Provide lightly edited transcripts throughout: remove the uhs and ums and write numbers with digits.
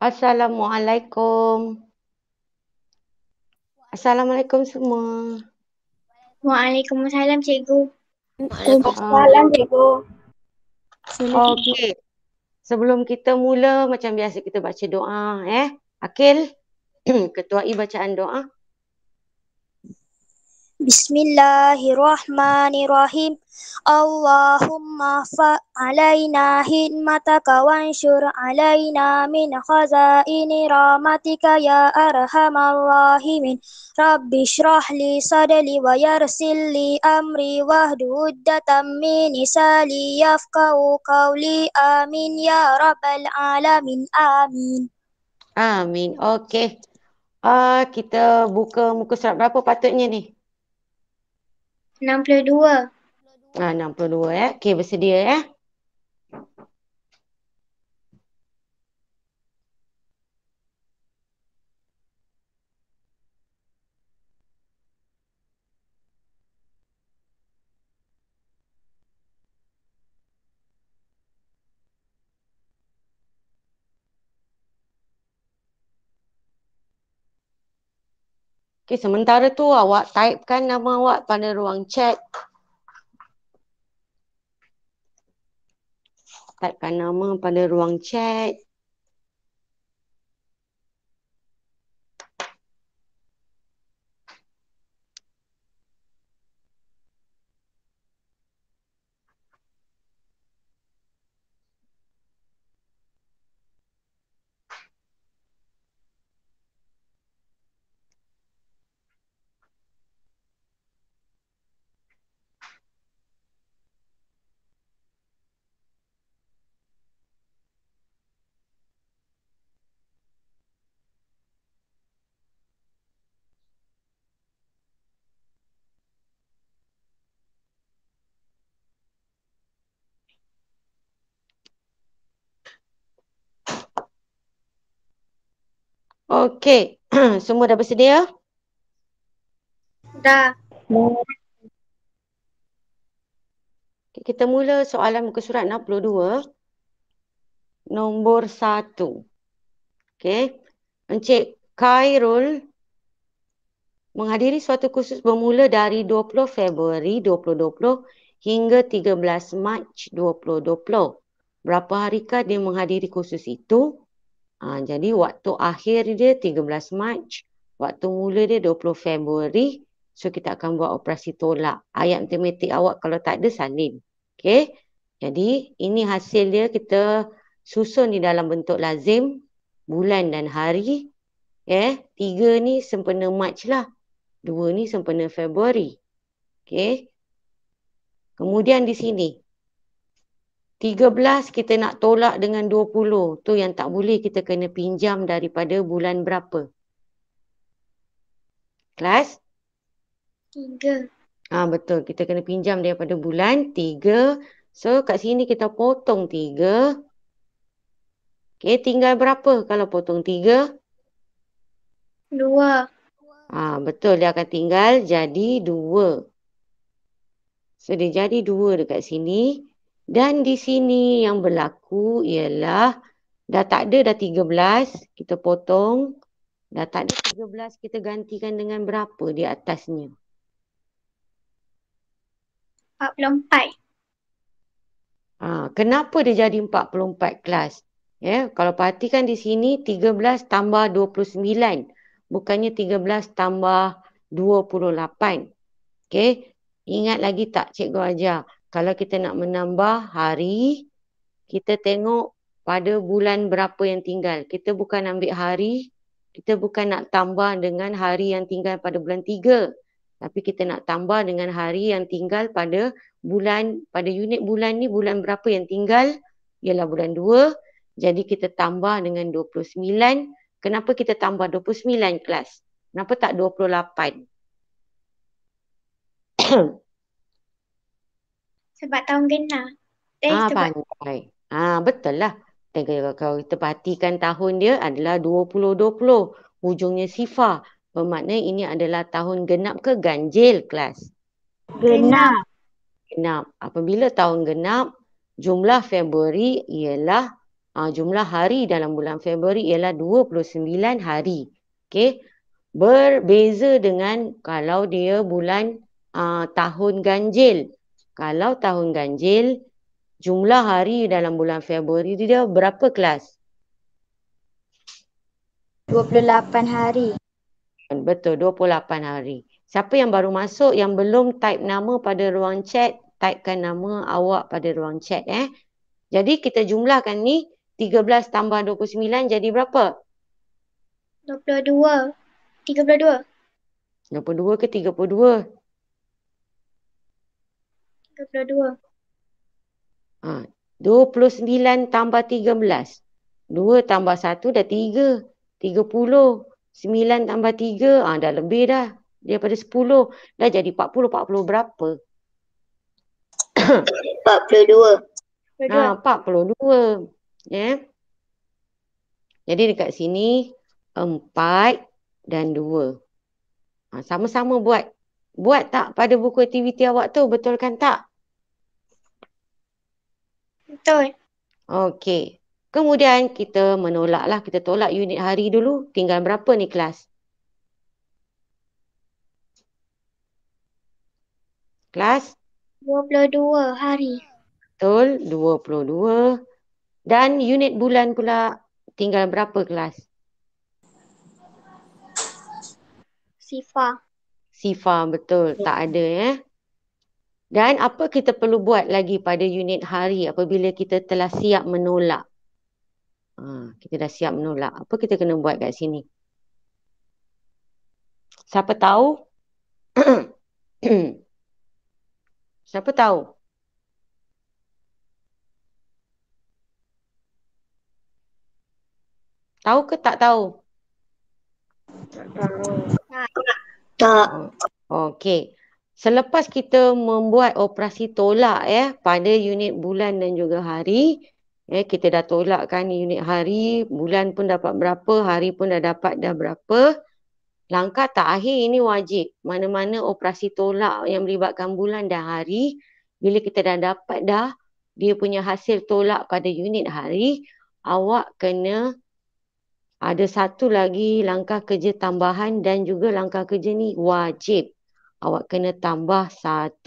Assalamualaikum. Assalamualaikum semua. Waalaikumsalam, cikgu. Ah, Waalaikumsalam, cikgu. Sila, cikgu. Okey. Sebelum kita mula, macam biasa kita baca doa. Akil, ketuai bacaan doa. Bismillahirrahmanirrahim. Allahumma fa'alaina himmataka wansyur alaina min khazaini rahmatika ya arhamar rahimin. Rabbi shrah li sadli wa yassir li amri wahlul 'uqdatam min lisani yafqahu qawli. Amin ya rabbal alamin. Amin. Amin. Okey. Kita buka muka surat berapa patutnya ni? 62. 62 Okey, bersedia Okey, sementara tu awak typekan nama awak pada ruang chat. Typekan nama pada ruang chat. Okey, semua dah bersedia? Dah. Okay, kita mula soalan muka surat 62. Nombor 1. Okey. Encik Khairul menghadiri suatu kursus bermula dari 20 Februari 2020 hingga 13 Mac 2020. Berapa harikah dia menghadiri kursus itu? Jadi waktu akhir dia 13 Mac, waktu mula dia 20 Februari. So kita akan buat operasi tolak. Ayat matematik awak kalau tak ada salin. Okey. Jadi ini hasil dia, kita susun di dalam bentuk lazim, bulan dan hari. 3 ni sempena Mac lah. 2 ni sempena Februari. Okey. Kemudian di sini 13 kita nak tolak dengan 20. Tu yang tak boleh, kita kena pinjam daripada bulan berapa? Kelas? 3. Betul. Kita kena pinjam daripada bulan 3. So kat sini kita potong 3. Okey, tinggal berapa kalau potong 3? 2. Betul, dia akan tinggal jadi 2. So dia jadi 2 dekat sini. Dan di sini yang berlaku ialah dah tak ada dah 13, kita potong. Dah tak ada 13, kita gantikan dengan berapa di atasnya? 44. Kenapa dia jadi 44 kelas? Kalau perhatikan di sini 13 tambah 29. Bukannya 13 tambah 28. Okey. Ingat lagi tak cikgu ajar? Kalau kita nak menambah hari, kita tengok pada bulan berapa yang tinggal. Kita bukan ambil hari, kita bukan nak tambah dengan hari yang tinggal pada bulan 3. Tapi kita nak tambah dengan hari yang tinggal pada bulan, pada unit bulan ni, bulan berapa yang tinggal? Ialah bulan 2. Jadi kita tambah dengan 29. Kenapa kita tambah 29 kelas? Kenapa tak 28? Sebab tahun genap. Sebab Pandai. Betul lah. Kalau kita perhatikan tahun dia adalah 2020. Hujungnya sifar. Bermakna ini adalah tahun genap ke ganjil kelas? genap. Genap. Apabila tahun genap, jumlah Februari ialah Jumlah hari dalam bulan Februari ialah 29 hari. Okey. Berbeza dengan kalau dia bulan tahun ganjil. Kalau tahun ganjil, jumlah hari dalam bulan Februari dia berapa kelas? 28 hari. Betul, 28 hari. Siapa yang baru masuk, yang belum type nama pada ruang chat, typekan nama awak pada ruang chat. Jadi kita jumlahkan ni, 13 tambah 29 jadi berapa? 22. 32. 22 ke 32? 32. 29 tambah 13. 2 tambah 1 dah 3. 30. 9 tambah 3, dah lebih dah. Daripada 10. Dah jadi 40. 40 berapa? 42. 42. Jadi dekat sini 4 dan 2. Sama-sama buat. Buat tak pada buku aktiviti awak tu? Betul kan tak? Betul. Okey. Kemudian kita menolaklah. Kita tolak unit hari dulu. Tinggal berapa ni kelas? Kelas? 22 hari. Betul. 22. Dan unit bulan pula tinggal berapa kelas? Sifar. Sifar. Betul. Tak ada Dan apa kita perlu buat lagi pada unit hari apabila kita telah siap menolak? Kita dah siap menolak. Apa kita kena buat kat sini? Siapa tahu? Siapa tahu? Tahu ke tak tahu? Tak. Okey. Selepas kita membuat operasi tolak pada unit bulan dan juga hari, kita dah tolakkan unit hari, bulan pun dapat berapa, hari pun dah dapat dah berapa. Langkah terakhir ini wajib. Mana-mana operasi tolak yang melibatkan bulan dan hari, bila kita dah dapat dah dia punya hasil tolak pada unit hari, awak kena ada satu lagi langkah kerja tambahan dan juga langkah kerja ni wajib. Awak kena tambah 1.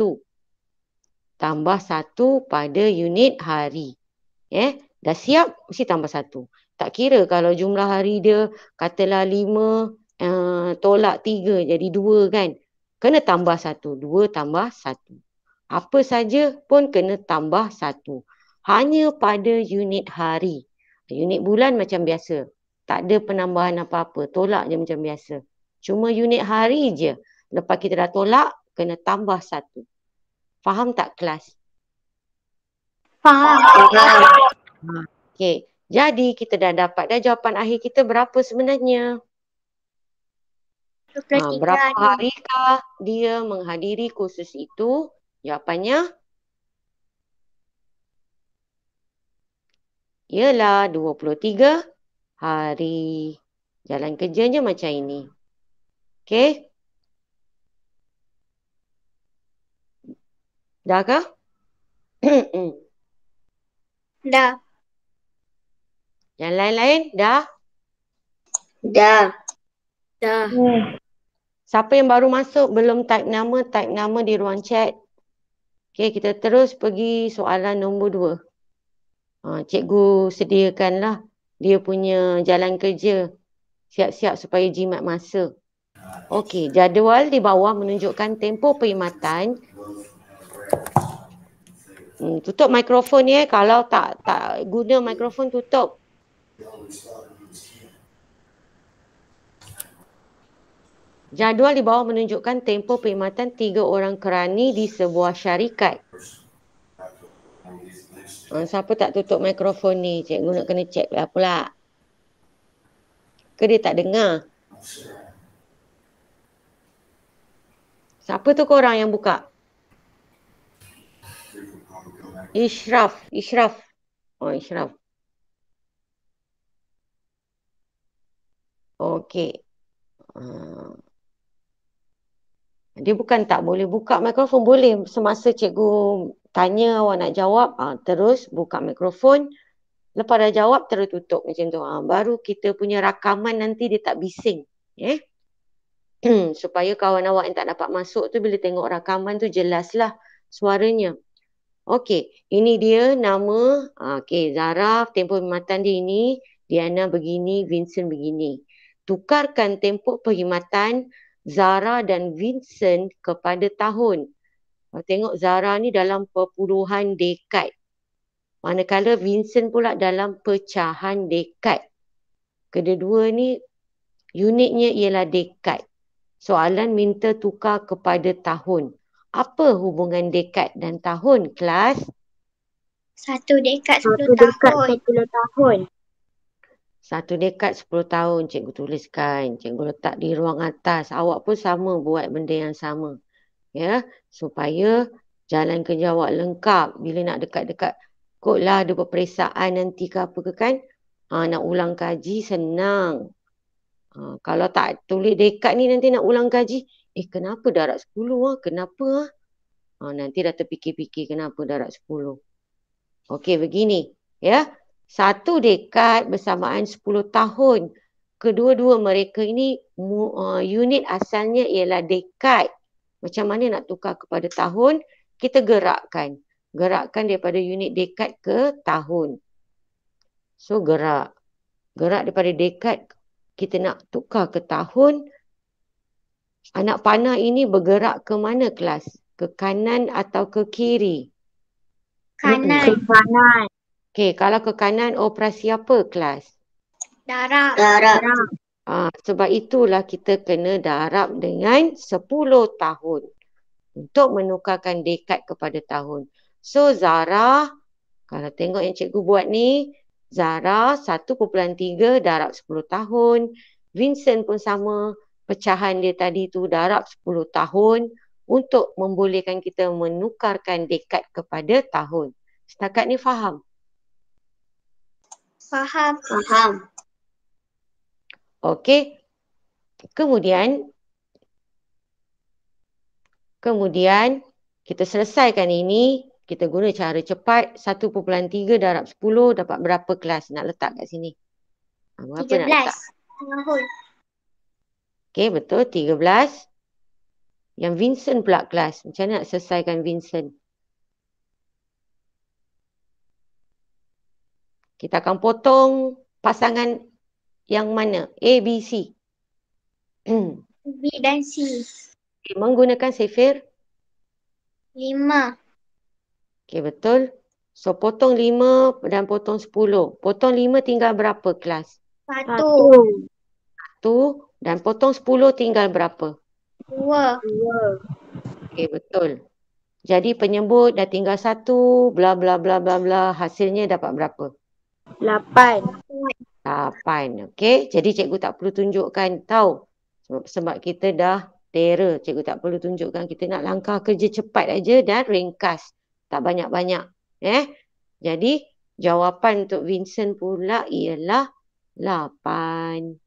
Tambah 1 pada unit hari. Dah siap, mesti tambah 1. Tak kira kalau jumlah hari dia katalah 5, tolak 3 jadi 2 kan. Kena tambah 1. 2 tambah 1. Apa saja pun kena tambah 1. Hanya pada unit hari. Unit bulan macam biasa. Tak ada penambahan apa-apa. Tolak je macam biasa. Cuma unit hari je. Lepas kita dah tolak, kena tambah 1. Faham tak kelas? Faham. Okey. Jadi kita dah dapat dah jawapan akhir kita berapa sebenarnya? 23 Berapa hari. harikah dia menghadiri kursus itu? Jawapannya ialah 23 hari. Jalan kerjanya macam ini. Okey? Dah kah? Dah. Yang lain-lain dah? Dah. Dah. Siapa yang baru masuk belum type nama di ruang chat. Okey, kita terus pergi soalan nombor 2. Cikgu sediakanlah dia punya jalan kerja. Siap-siap supaya jimat masa. Okey, jadual di bawah menunjukkan tempoh perkhidmatan. Tutup mikrofon kalau tak guna mikrofon tutup. Jadual di bawah menunjukkan tempoh perkhidmatan 3 orang kerani di sebuah syarikat. Siapa tak tutup mikrofon ni? Cikgu nak kena check pula. Ke dia tak dengar? Siapa tu korang yang buka? Ishraf. Ishraf. Ishraf. Okey. Dia bukan tak boleh buka mikrofon. Boleh semasa cikgu tanya awak nak jawab. Terus buka mikrofon. Lepas dah jawab, terus tutup macam tu. Baru kita punya rakaman nanti dia tak bising. Supaya kawan awak yang tak dapat masuk tu bila tengok rakaman tu jelaslah suaranya. Okey, ini dia nama. Okey, Zara, tempoh perkhidmatan dia ini. Diana begini, Vincent begini. Tukarkan tempoh perkhidmatan Zara dan Vincent kepada tahun. Tengok Zara ni dalam perpuluhan dekad. Manakala Vincent pula dalam pecahan dekad. Kedua-dua ni unitnya ialah dekad. Soalan minta tukar kepada tahun. Apa hubungan dekad dan tahun, kelas? 1 dekad 10 tahun. 1 dekad 10 tahun. Cikgu tuliskan. Cikgu letak di ruang atas. Awak pun sama buat benda yang sama. Ya, supaya jalan kerja awak lengkap. Bila nak dekat-dekat, kotlah ada peperiksaan nanti ke apa ke kan. Nak ulang kaji senang. Kalau tak tulis dekad ni nanti nak ulang kaji. Kenapa darab 10? Kenapa? Nanti dah terfikir-fikir kenapa darab 10. Okey, begini. Ya, 1 dekad bersamaan 10 tahun. Kedua-dua mereka ini unit asalnya ialah dekad. Macam mana nak tukar kepada tahun? Kita gerakkan. Gerakkan daripada unit dekad ke tahun. So, gerak. Gerak daripada dekad, kita nak tukar ke tahun. Anak panah ini bergerak ke mana, kelas? Ke kanan atau ke kiri? Kanan. Okey, kalau ke kanan, operasi apa, kelas? Darab. Sebab itulah kita kena darab dengan 10 tahun. Untuk menukarkan dekad kepada tahun. So, Zara, kalau tengok yang cikgu buat ni, Zara 1.3 darab 10 tahun. Vincent pun sama. Pecahan dia tadi tu darab 10 tahun. Untuk membolehkan kita menukarkan dekad kepada tahun. Setakat ni faham? Faham. Okey. Kemudian kita selesaikan ini. Kita guna cara cepat. 1.3 darab 10 dapat berapa, kelas? Nak letak kat sini. Berapa 13 nak letak? tahun. Okey, betul. 13. Yang Vincent pula, kelas. Macam mana nak selesaikan Vincent? Kita akan potong pasangan yang mana? A, B, C. B dan C. Menggunakan sifir? 5. Okey, betul. So, potong 5 dan potong 10. Potong 5 tinggal berapa, kelas? 1. 1. Dan potong 10 tinggal berapa? 2. Okey, betul. Jadi, penyebut dah tinggal 1. Bla, bla, bla, bla, bla. Hasilnya dapat berapa? 8. 8. Okey, jadi cikgu tak perlu tunjukkan. Tahu? Sebab kita dah terror. Cikgu tak perlu tunjukkan. Kita nak langkah kerja cepat aja dan ringkas. Tak banyak-banyak. Jadi, jawapan untuk Vincent pula ialah 8.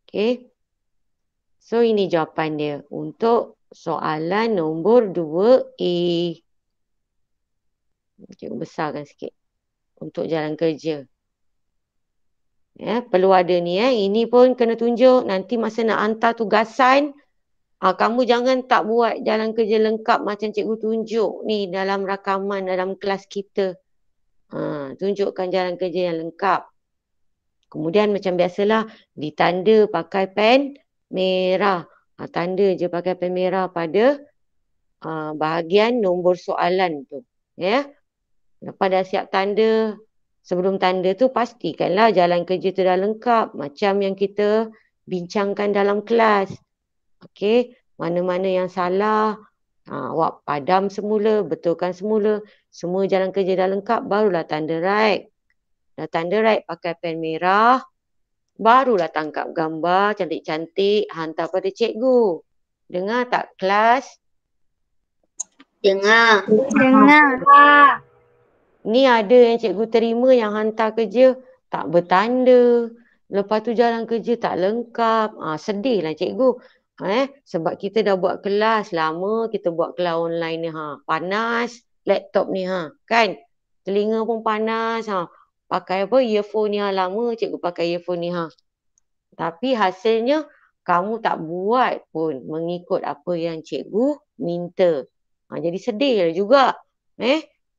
Okey. So, ini jawapan dia. Untuk soalan nombor 2A. Cikgu besarkan sikit. Untuk jalan kerja. Perlu ada ni. Ini pun kena tunjuk. Nanti masa nak hantar tugasan, kamu jangan tak buat jalan kerja lengkap macam cikgu tunjuk ni dalam rakaman dalam kelas kita. Tunjukkan jalan kerja yang lengkap. Kemudian macam biasalah, ditanda pakai pen merah. Tanda je pakai pen merah pada bahagian nombor soalan tu. Lepas dah siap tanda, sebelum tanda tu pastikanlah jalan kerja tu dah lengkap. Macam yang kita bincangkan dalam kelas. Okey, mana-mana yang salah, awak padam semula, betulkan semula. Semua jalan kerja dah lengkap, barulah tanda right. Dah tanda right pakai pen merah, barulah tangkap gambar cantik-cantik, hantar pada cikgu. Dengar tak, kelas? Dengar. Ni ada yang cikgu terima yang hantar kerja tak bertanda. Lepas tu jalan kerja tak lengkap. Sedihlah cikgu. Sebab kita dah buat kelas lama, kita buat kelas online ni. Panas laptop ni. Kan? Telinga pun panas. Pakai apa? Earphone yang lama cikgu pakai earphone ni. Tapi hasilnya kamu tak buat pun mengikut apa yang cikgu minta. Jadi sedih juga.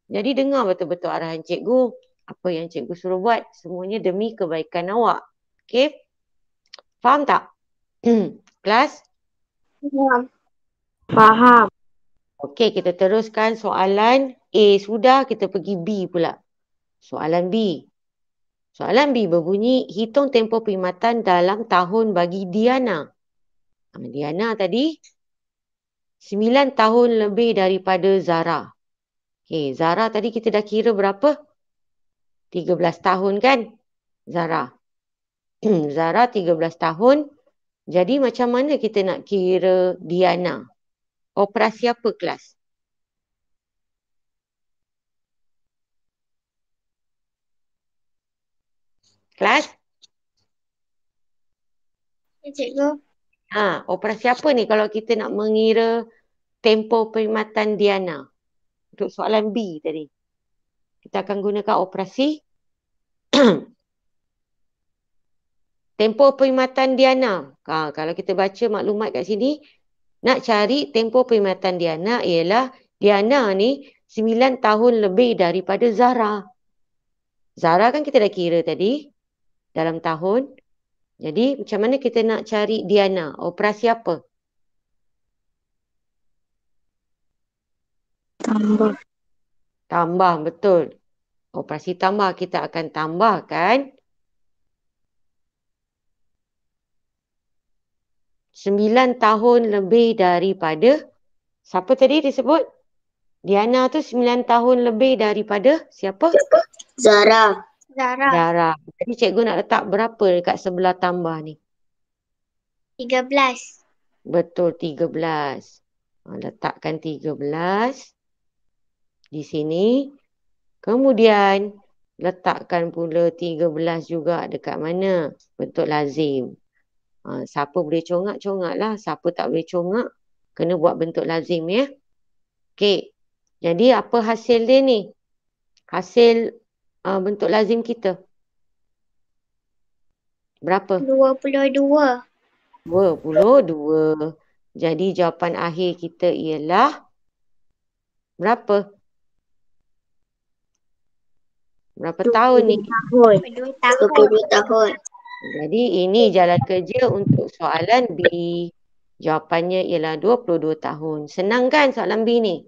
Jadi dengar betul-betul arahan cikgu. Apa yang cikgu suruh buat. Semuanya demi kebaikan awak. Okey? Faham tak? Kelas? Faham. Okey, kita teruskan soalan A. Sudah, kita pergi B pula. Soalan B. Soalan B berbunyi, hitung tempoh perkhidmatan dalam tahun bagi Diana. Diana tadi 9 tahun lebih daripada Zara. Okay, Zara tadi kita dah kira berapa? 13 tahun kan? Zara. Zara 13 tahun. Jadi macam mana kita nak kira Diana? Operasi apa kelas? Kelas? Ya, cikgu. Operasi apa ni kalau kita nak mengira tempoh perkhidmatan Diana? Untuk soalan B tadi. Kita akan gunakan operasi tempoh perkhidmatan Diana. Kalau kita baca maklumat kat sini, nak cari tempoh perkhidmatan Diana ialah Diana ni 9 tahun lebih daripada Zara. Zara kan kita dah kira tadi dalam tahun. Jadi macam mana kita nak cari Diana? Operasi apa? Tambah. Tambah, betul. Operasi tambah, kita akan tambahkan 9 tahun lebih daripada, siapa tadi disebut? Diana tu 9 tahun lebih daripada siapa? Zara. Zara. Zara. Jadi cikgu nak letak berapa dekat sebelah tambah ni? 13. Betul, 13. Letakkan 13 di sini. Kemudian letakkan pula 13 juga dekat mana? Bentuk lazim. Siapa boleh congak lah. Siapa tak boleh congak, kena buat bentuk lazim ya. Okey. Jadi apa hasil dia ni? Hasil bentuk lazim kita. Berapa? 22. 22. Jadi jawapan akhir kita ialah berapa? Berapa tahun ni? 22 tahun. 22 tahun. Jadi ini jalan kerja untuk soalan B. Jawapannya ialah 22 tahun. Senang kan soalan B ni?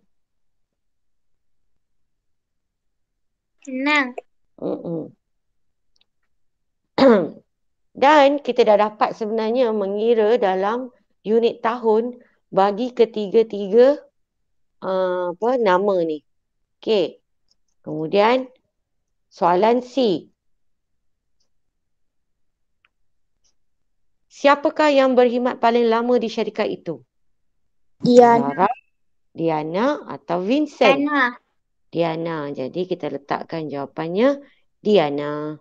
Senang. Dan kita dah dapat sebenarnya mengira dalam unit tahun bagi ketiga-tiga nama ni. Okey. Kemudian soalan C. Siapakah yang berkhidmat paling lama di syarikat itu? Diana. Zara, Diana atau Vincent? Diana. Diana. Jadi kita letakkan jawapannya Diana.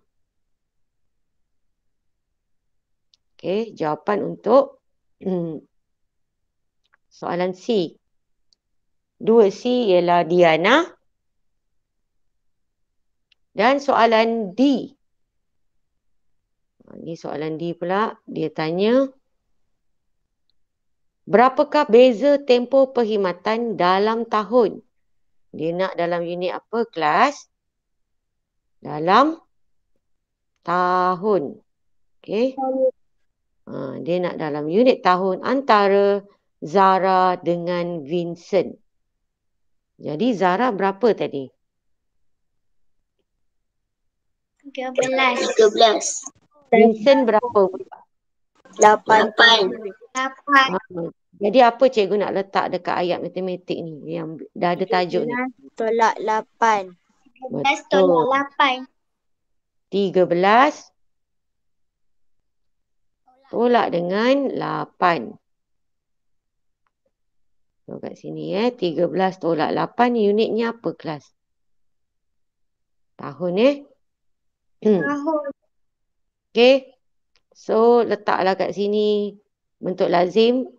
Okey, jawapan untuk soalan C. 2C ialah Diana. Dan soalan D. Ini soalan D pula. Dia tanya, berapakah beza tempoh perkhidmatan dalam tahun? Dia nak dalam unit apa kelas? Dalam tahun. Okey. Dia nak dalam unit tahun antara Zara dengan Vincent. Jadi Zara berapa tadi? 13. 13. Vincent berapa pula? 8. 8. Jadi apa cikgu nak letak dekat ayat matematik ni yang dah ada tajuk ni? Tolak 8. 13 tolak 8. 13 tolak dengan 8. So kat sini 13 tolak 8 unitnya apa kelas? Tahun Tahun. Okey. So letaklah kat sini bentuk lazim.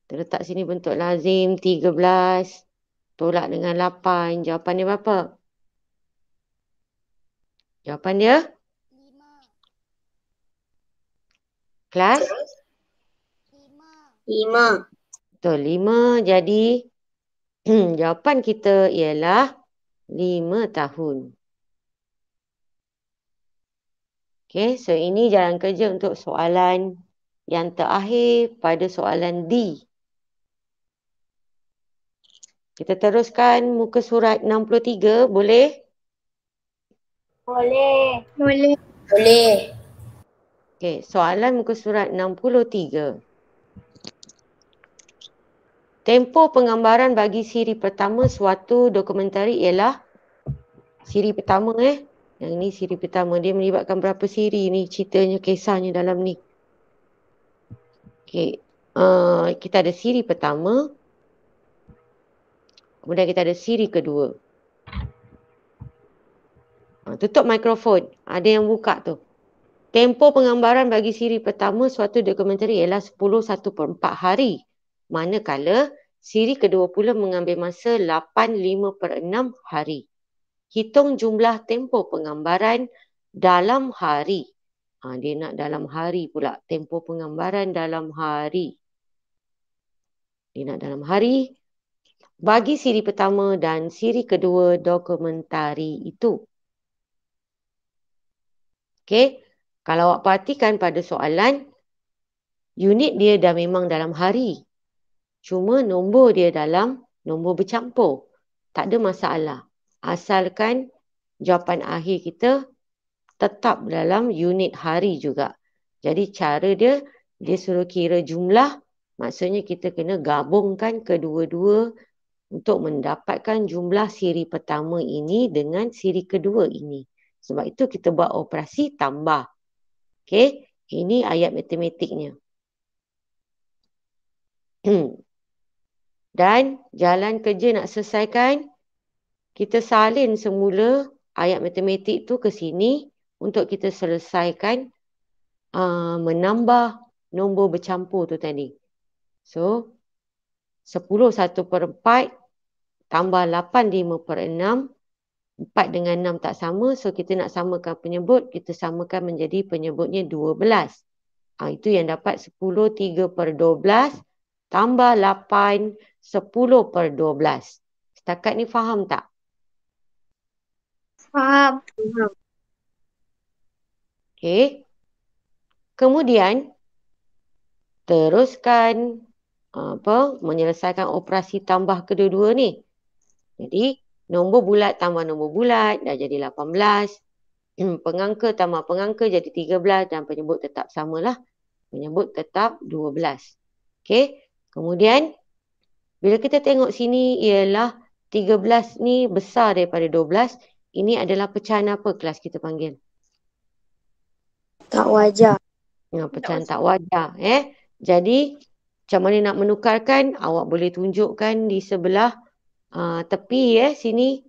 Kita letak sini bentuk lazim 13 tolak dengan 8. Jawapan dia berapa? Jawapan dia? 5. Kelas? 5. Betul, 5. Jadi, jawapan kita ialah 5 tahun. Okay, so ini jalan kerja untuk soalan yang terakhir pada soalan D. Kita teruskan muka surat 63, boleh? Boleh. Boleh. Boleh. Okay, soalan muka surat 63. Tempoh penggambaran bagi siri pertama suatu dokumentari ialah siri pertama Yang ni siri pertama. Dia melibatkan berapa siri ni ceritanya, kisahnya dalam ni. Okay. Kita ada siri pertama. Kemudian kita ada siri kedua. Tutup mikrofon. Ada yang buka tu. Tempoh penggambaran bagi siri pertama suatu dokumentari ialah 10/1/4 hari. Manakala siri kedua pula mengambil masa 8/5/6 hari. Hitung jumlah tempoh penggambaran dalam hari. Dia nak dalam hari pula. Tempoh penggambaran dalam hari. Dia nak dalam hari. Bagi siri pertama dan siri kedua dokumentari itu. Okey. Kalau awak perhatikan pada soalan, unit dia dah memang dalam hari. Cuma nombor dia dalam nombor bercampur. Tak ada masalah. Asalkan jawapan akhir kita tetap dalam unit hari juga. Jadi cara dia suruh kira jumlah. Maksudnya kita kena gabungkan kedua-dua untuk mendapatkan jumlah siri pertama ini dengan siri kedua ini. Sebab itu kita buat operasi tambah. Okey, ini ayat matematiknya. Dan jalan kerja nak selesaikan, kita salin semula ayat matematik tu ke sini untuk kita selesaikan menambah nombor bercampur tu tadi. So, 10/1/4 tambah 8/5/6. 4 dengan 6 tak sama. So, kita nak samakan penyebut. Kita samakan menjadi penyebutnya 12. Itu yang dapat 10/3/12 tambah 8 10/12. Setakat ni faham tak? Faham. Okey. Kemudian, teruskan menyelesaikan operasi tambah kedua-dua ni. Jadi, nombor bulat tambah nombor bulat dah jadi 18. Pengangka tambah pengangka jadi 13 dan penyebut tetap samalah. Penyebut tetap 12. Okey. Kemudian, bila kita tengok sini ialah 13 ni besar daripada 12. Ini adalah pecahan apa kelas kita panggil? Tak wajar. Pecahan tak wajar. Jadi, macam mana nak menukarkan? Awak boleh tunjukkan di sebelah tepi sini.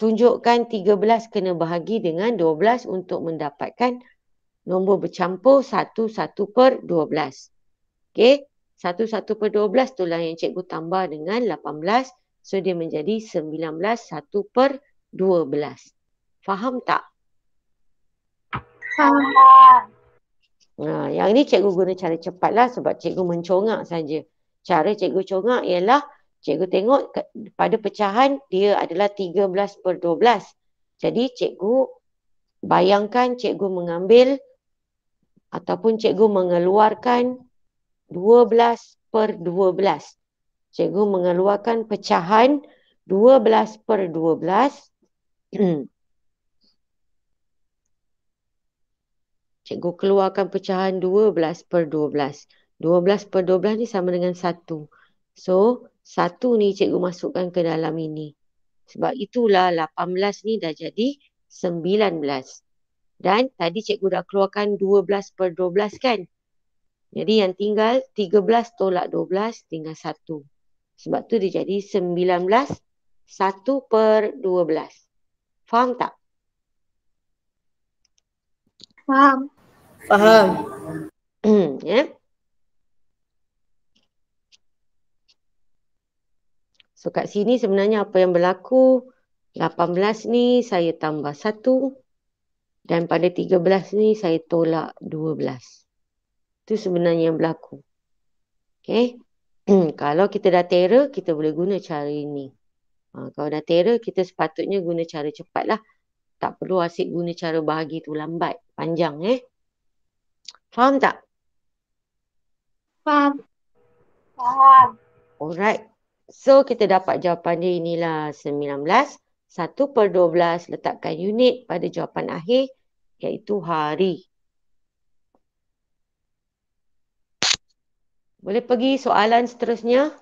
Tunjukkan 13 kena bahagi dengan 12 untuk mendapatkan nombor bercampur 1/1/12. Okey. 1/1/12 itulah yang cikgu tambah dengan 18. So, dia menjadi 19/1/12. Faham tak? Faham. Yang ini cikgu guna cara cepat lah sebab cikgu mencongak saja. Cara cikgu congak ialah cikgu tengok pada pecahan dia adalah 13/12. Jadi cikgu bayangkan cikgu mengambil ataupun cikgu mengeluarkan 12/12. Cikgu mengeluarkan pecahan 12/12. Cikgu keluarkan pecahan 12/12. 12/12 ni sama dengan 1. So, 1 ni cikgu masukkan ke dalam ini. Sebab itulah 18 ni dah jadi 19. Dan tadi cikgu dah keluarkan 12/12 kan? Jadi yang tinggal 13 tolak 12 tinggal 1. Sebab tu dia jadi 19 1/12. Faham tak? Faham. Faham. Ya. So kat sini sebenarnya apa yang berlaku? 18 ni saya tambah 1 dan pada 13 ni saya tolak 12. Itu sebenarnya yang berlaku. Okay. Kalau kita dah terror, kita boleh guna cara ini. Kalau dah terror, kita sepatutnya guna cara cepat lah. Tak perlu asyik guna cara bahagi tu lambat. Panjang Faham tak? Faham. Faham. Alright. So, kita dapat jawapan dia inilah 19. 1/12 letakkan unit pada jawapan akhir iaitu hari. Boleh pergi soalan seterusnya?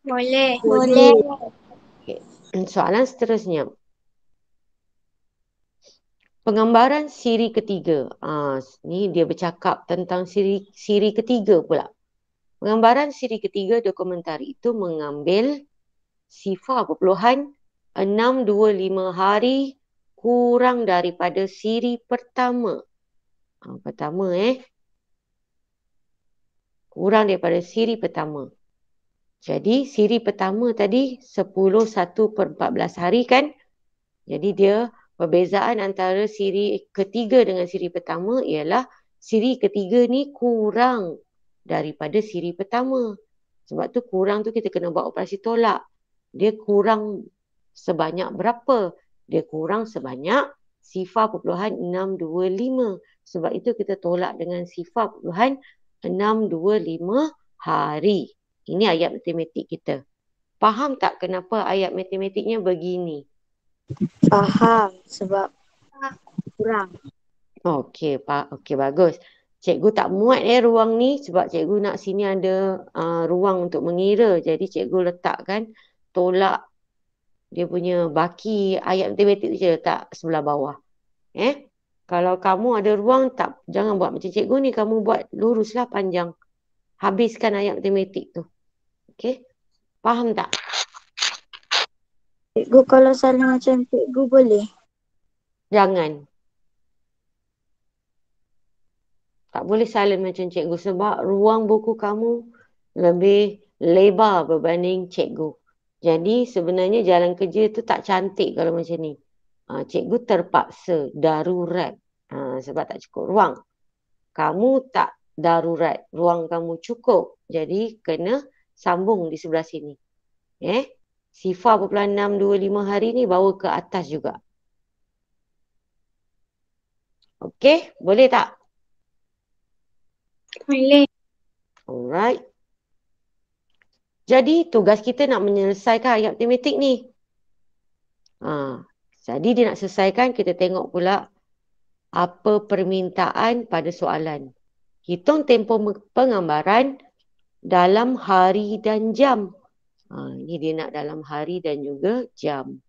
Boleh. Boleh. Okay. Soalan seterusnya. Penggambaran siri ketiga. Ni dia bercakap tentang siri ketiga pula. Penggambaran siri ketiga dokumentari itu mengambil sifar perpuluhan 625 hari kurang daripada siri pertama. Pertama kurang daripada siri pertama. Jadi siri pertama tadi 10/1/14 hari kan? Jadi dia perbezaan antara siri ketiga dengan siri pertama ialah siri ketiga ni kurang daripada siri pertama. Sebab tu kurang tu kita kena buat operasi tolak. Dia kurang sebanyak berapa? Dia kurang sebanyak sifar perpuluhan 625. Sebab itu kita tolak dengan sifar perpuluhan 625 hari. Ini ayat matematik kita. Faham tak kenapa ayat matematiknya begini? Faham. Sebab kurang. Okey, Pak. Okey, bagus. Cikgu tak muat ruang ni sebab cikgu nak sini ada ruang untuk mengira. Jadi cikgu letakkan tolak dia punya baki ayat matematik tu je letak sebelah bawah. Kalau kamu ada ruang tak, jangan buat macam cikgu ni, kamu buat luruslah panjang. Habiskan ayat matematik tu. Okey? Faham tak? Cikgu kalau salah macam cikgu boleh? Jangan. Tak boleh silent macam cikgu sebab ruang buku kamu lebih lebar berbanding cikgu. Jadi sebenarnya jalan kerja tu tak cantik kalau macam ni. Cikgu terpaksa darurat sebab tak cukup ruang. Kamu tak darurat, ruang kamu cukup. Jadi kena sambung di sebelah sini. Sifar perpuluhan 625 hari ni bawa ke atas juga. Okey, boleh tak? Boleh. Alright. Jadi tugas kita nak menyelesaikan ayat matematik ni. Jadi dia nak selesaikan, kita tengok pula apa permintaan pada soalan. Hitung tempoh penggambaran dalam hari dan jam. Ini dia nak dalam hari dan juga jam.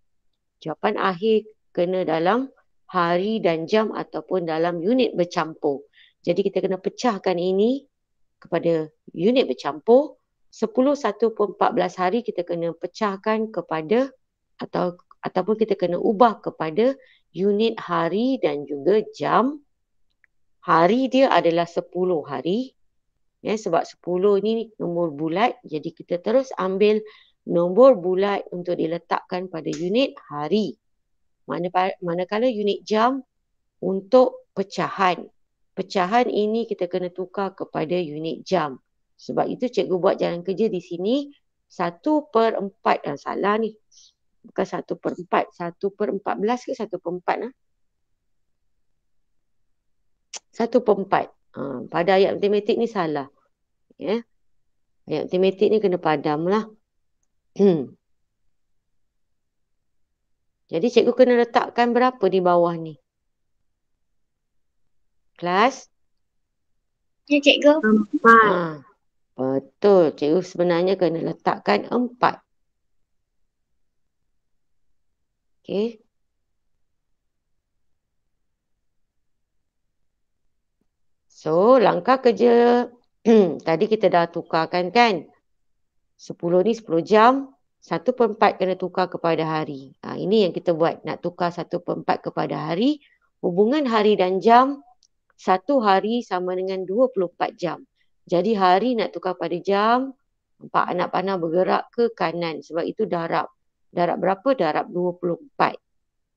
Jawapan akhir kena dalam hari dan jam ataupun dalam unit bercampur. Jadi kita kena pecahkan ini kepada unit bercampur. 10/1/14 hari kita kena pecahkan kepada ataupun kita kena ubah kepada unit hari dan juga jam. Hari dia adalah 10 hari. Sebab 10 ni nombor bulat. Jadi kita terus ambil nombor bulat untuk diletakkan pada unit hari. Manakala unit jam untuk pecahan. Pecahan ini kita kena tukar kepada unit jam. Sebab itu cikgu buat jalan kerja di sini 1/4. Salah ni. Bukan 1/4. 1/14 ke 1/4 1/4. Pada ayat matematik ni salah. Ayat matematik ni kena padam lah. Jadi cikgu kena letakkan berapa di bawah ni? Kelas? Ya, cikgu. 4. Betul. Cikgu sebenarnya kena letakkan 4. Okey. So, langkah kerja tadi kita dah tukarkan kan? 10 ni 10 jam. 1/4 kena tukar kepada hari. Ini yang kita buat. Nak tukar 1/4 kepada hari. Hubungan hari dan jam, 1 hari sama dengan 24 jam. Jadi hari nak tukar pada jam. Nampak anak panah bergerak ke kanan. Sebab itu darab. Darab berapa? Darab 24.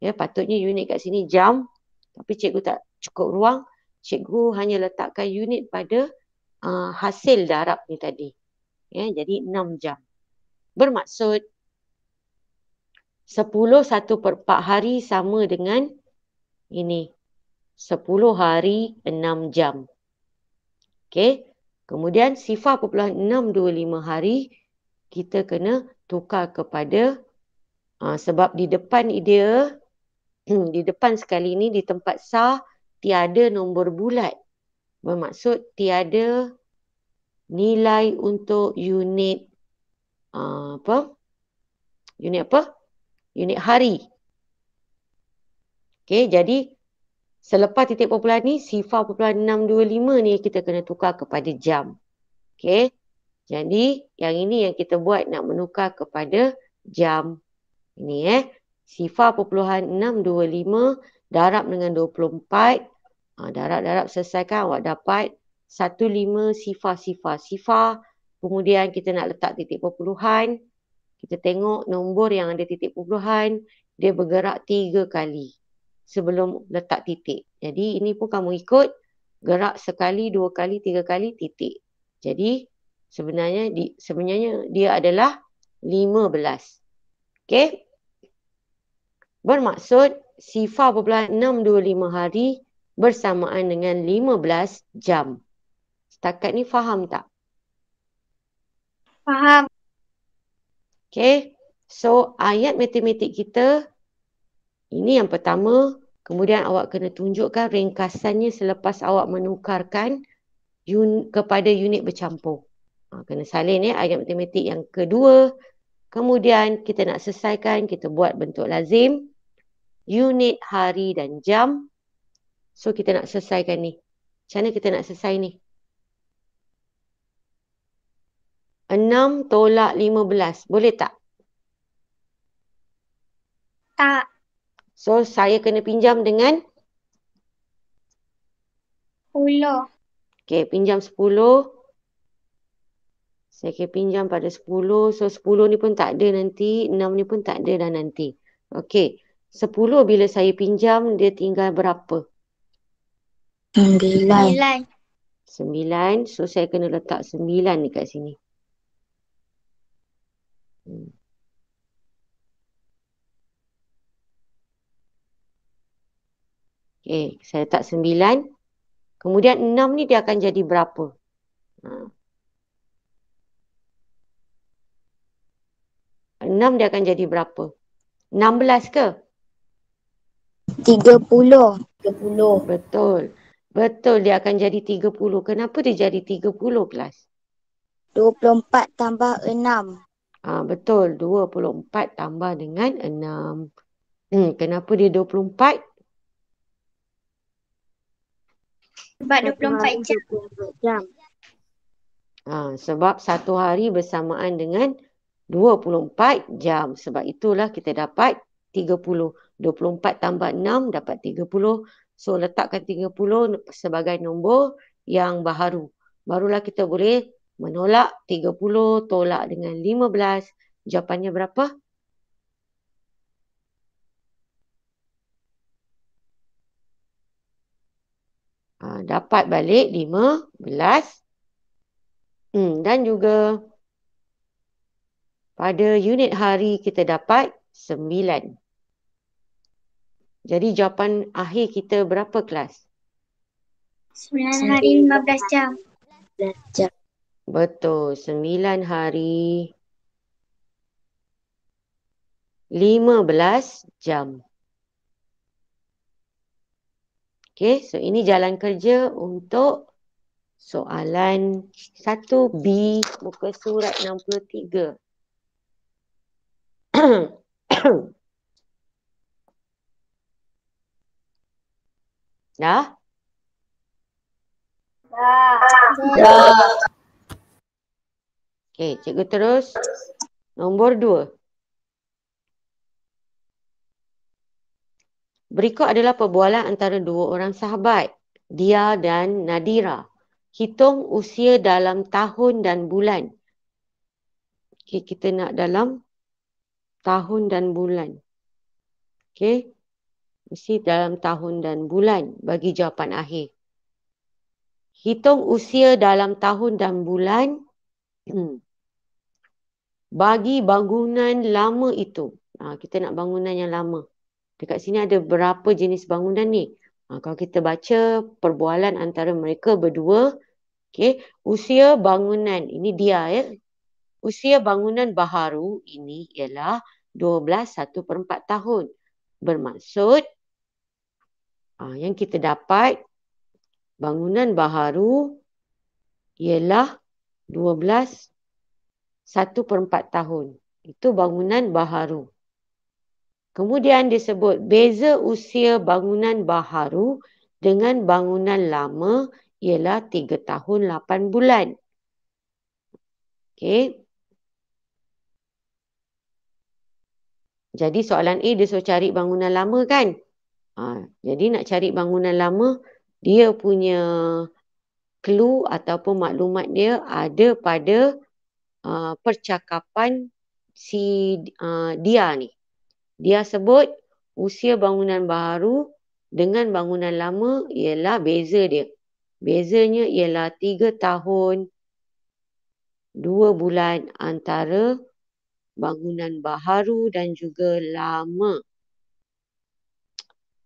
Ya, patutnya unit kat sini jam. Tapi cikgu tak cukup ruang. Cikgu hanya letakkan unit pada hasil darab ni tadi. Ya, jadi 6 jam. Bermaksud 10 1/4 hari sama dengan ini. 10 hari 6 jam. Okey. Kemudian 0.625 hari kita kena tukar kepada sebab di depan dia di depan sekali ni di tempat sah tiada nombor bulat. Bermaksud tiada nilai untuk unit apa? Unit apa? Unit hari. Okey, jadi selepas titik popular ni 0.625 ni kita kena tukar kepada jam. Okey. Jadi yang ini yang kita buat nak menukar kepada jam. Ini 0.625 darab dengan 24. Darab-darab selesaikan awak dapat 15 sifar. Kemudian kita nak letak titik perpuluhan. Kita tengok nombor yang ada titik perpuluhan. Dia bergerak 3 kali sebelum letak titik. Jadi ini pun kamu ikut. Gerak sekali, 2 kali, 3 kali, titik. Jadi sebenarnya dia adalah 15. Okey. Bermaksud 0.625 hari bersamaan dengan 15 jam. Setakat ni faham tak? Faham. Okey. So, ayat matematik kita, ini yang pertama. Kemudian awak kena tunjukkan ringkasannya selepas awak menukarkan kepada unit bercampur. Kena salin ayat matematik yang kedua. Kemudian kita nak selesaikan, kita buat bentuk lazim. Unit hari dan jam. So, kita nak selesaikan ni. Macam mana kita nak selesai ni? 6 tolak 15. Boleh tak? Tak. So, saya kena pinjam dengan? 10. Okey, pinjam 10. Saya kena pinjam pada 10. So, 10 ni pun tak ada nanti. 6 ni pun tak ada dah nanti. Okey. 10 bila saya pinjam, dia tinggal berapa? 9. 9. So, saya kena letak 9 ni kat sini. Okey, saya letak 9. Kemudian 6 ni dia akan jadi berapa? 6 dia akan jadi berapa? 16 ke? 30. Betul. Betul, dia akan jadi 30. Kenapa dia jadi 30 kelas? 24 tambah 6. Betul, 24 tambah dengan 6. Kenapa dia 24? Sebab 24 jam. Sebab satu hari bersamaan dengan 24 jam. Sebab itulah kita dapat 30. 24 tambah 6 dapat 30. So, letakkan 30 sebagai nombor yang baharu. Barulah kita boleh menolak 30 tolak dengan 15. Jawapannya berapa? Dapat balik 15. Dan juga pada unit hari kita dapat 9. Jadi jawapan akhir kita berapa kelas? 9 hari 15 jam. Betul, 9 hari 15 jam. Okey, so ini jalan kerja untuk soalan 1B muka surat 63. Dah? Dah. Okey, cikgu terus. Nombor 2. Berikut adalah perbualan antara dua orang sahabat, Dia dan Nadira. Hitung usia dalam tahun dan bulan. Okay, kita nak dalam tahun dan bulan. Okay. Mesti dalam tahun dan bulan bagi jawapan akhir. Hitung usia dalam tahun dan bulan bagi bangunan lama itu. Kita nak bangunan yang lama. Dekat sini ada berapa jenis bangunan ni? Kalau kita baca perbualan antara mereka berdua, okay, usia bangunan, ini dia ya. Usia bangunan baharu ini ialah 12 1/4 tahun. Bermaksud, yang kita dapat, bangunan baharu ialah 12 1/4 tahun. Itu bangunan baharu. Kemudian disebut beza usia bangunan baharu dengan bangunan lama ialah 3 tahun 8 bulan. Okey. Jadi soalan A dia suruh cari bangunan lama kan? Jadi nak cari bangunan lama, dia punya clue ataupun maklumat dia ada pada percakapan si dia ni. Dia sebut usia bangunan baru dengan bangunan lama ialah beza dia. Bezanya ialah 3 tahun 2 bulan antara bangunan baharu dan juga lama.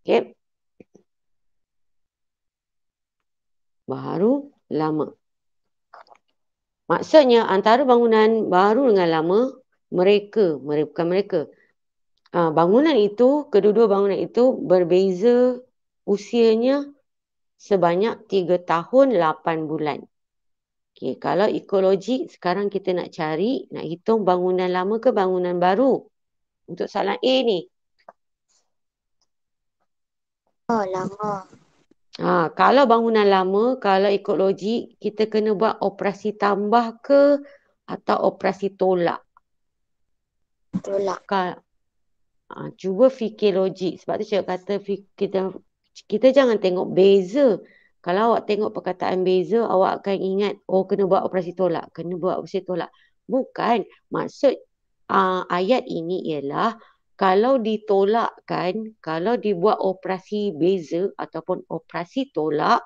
Okay. Baharu, lama. Maksudnya antara bangunan baru dengan lama, bukan mereka. Bangunan itu, kedua-dua bangunan itu berbeza usianya sebanyak 3 tahun 8 bulan. Okay, kalau ekologi, sekarang kita nak cari, nak hitung bangunan lama ke bangunan baru. Untuk soalan A ni. Lama. Kalau bangunan lama, kalau ikut logik, kita kena buat operasi tambah ke atau operasi tolak? Tolak. Cuba fikir logik. Sebab tu cikgu kata kita jangan tengok beza. Kalau awak tengok perkataan beza, awak akan ingat, kena buat operasi tolak. Kena buat operasi tolak. Bukan. Maksud ayat ini ialah, kalau ditolakkan, kalau dibuat operasi beza ataupun operasi tolak,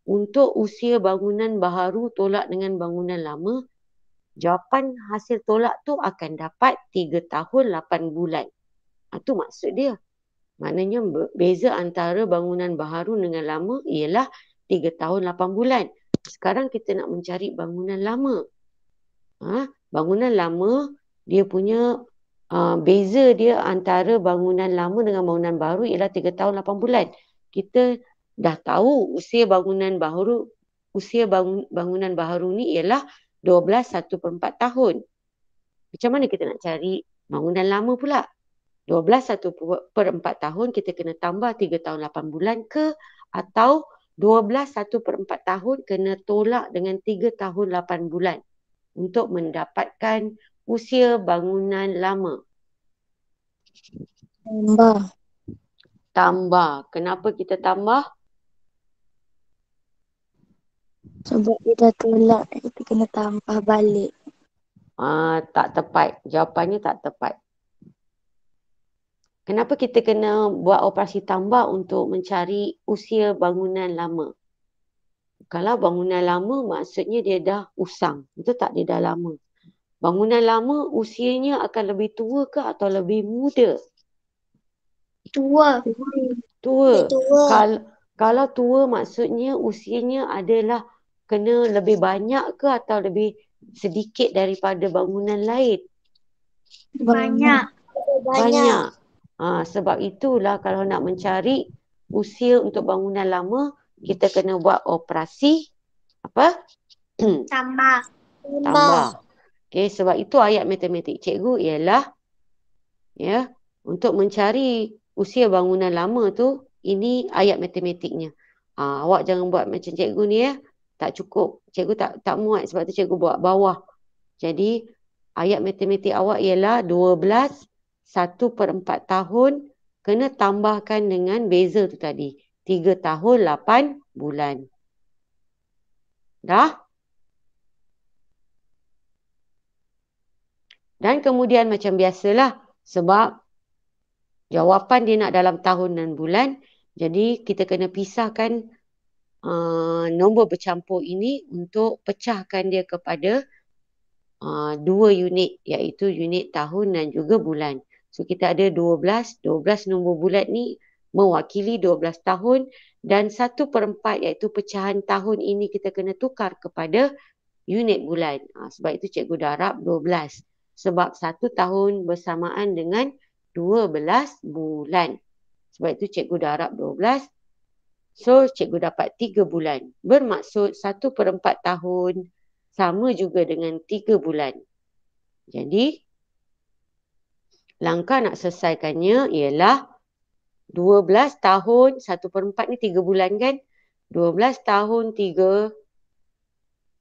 untuk usia bangunan baharu tolak dengan bangunan lama, jawapan hasil tolak tu akan dapat 3 tahun 8 bulan. Itu maksud dia. Maknanya beza antara bangunan baharu dengan lama ialah 3 tahun 8 bulan. Sekarang kita nak mencari bangunan lama. Bangunan lama, dia punya beza dia antara bangunan lama dengan bangunan baru ialah 3 tahun 8 bulan. Kita dah tahu usia bangunan baharu ni ialah 12 1/4 tahun. Macam mana kita nak cari bangunan lama pula? 12 1/4 tahun kita kena tambah 3 tahun 8 bulan ke, atau 12 1/4 tahun kena tolak dengan 3 tahun 8 bulan untuk mendapatkan usia bangunan lama? Tambah. Kenapa kita tambah? Sebab kita tolak, kita kena tambah balik. Tak tepat. Jawapannya tak tepat. Kenapa kita kena buat operasi tambah untuk mencari usia bangunan lama? Kalau bangunan lama, maksudnya dia dah usang. Betul tak? Dia dah lama. Bangunan lama usianya akan lebih tua ke atau lebih muda? Tua. Tua. Tua. Kalau tua, maksudnya usianya adalah kena lebih banyak ke atau lebih sedikit daripada bangunan lain? Banyak. Sebab itulah kalau nak mencari usia untuk bangunan lama, kita kena buat operasi apa? Tambah. Okay, sebab itu ayat matematik cikgu ialah untuk mencari usia bangunan lama tu, ini ayat matematiknya. Awak jangan buat macam cikgu ni tak cukup. Cikgu tak muat, sebab tu cikgu buat bawah. Jadi ayat matematik awak ialah 12 1/4 tahun kena tambahkan dengan beza tu tadi. 3 tahun 8 bulan. Dah? Dan kemudian macam biasalah, sebab jawapan dia nak dalam tahun dan bulan, jadi kita kena pisahkan nombor bercampur ini untuk pecahkan dia kepada dua unit, iaitu unit tahun dan juga bulan. So kita ada 12 nombor bulat ni mewakili 12 tahun, dan 1/4 iaitu pecahan tahun ini kita kena tukar kepada unit bulan. Sebab itu cikgu darab 12. Sebab 1 tahun bersamaan dengan 12 bulan. Sebab itu cikgu darab 12. So, cikgu dapat 3 bulan. Bermaksud 1/4 tahun sama juga dengan 3 bulan. Jadi, langkah nak selesaikannya ialah 12 tahun 1/4 ni 3 bulan kan? 12 tahun 3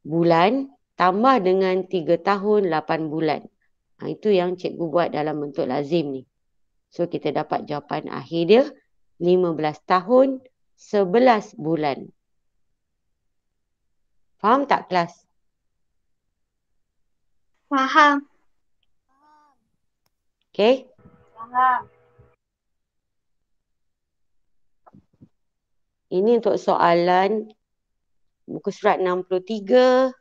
bulan tambah dengan 3 tahun 8 bulan. Itu yang cikgu buat dalam bentuk lazim ni. So, kita dapat jawapan akhir dia 15 tahun 11 bulan. Faham tak kelas? Faham. Okay? Faham. Ini untuk soalan muka surat 63,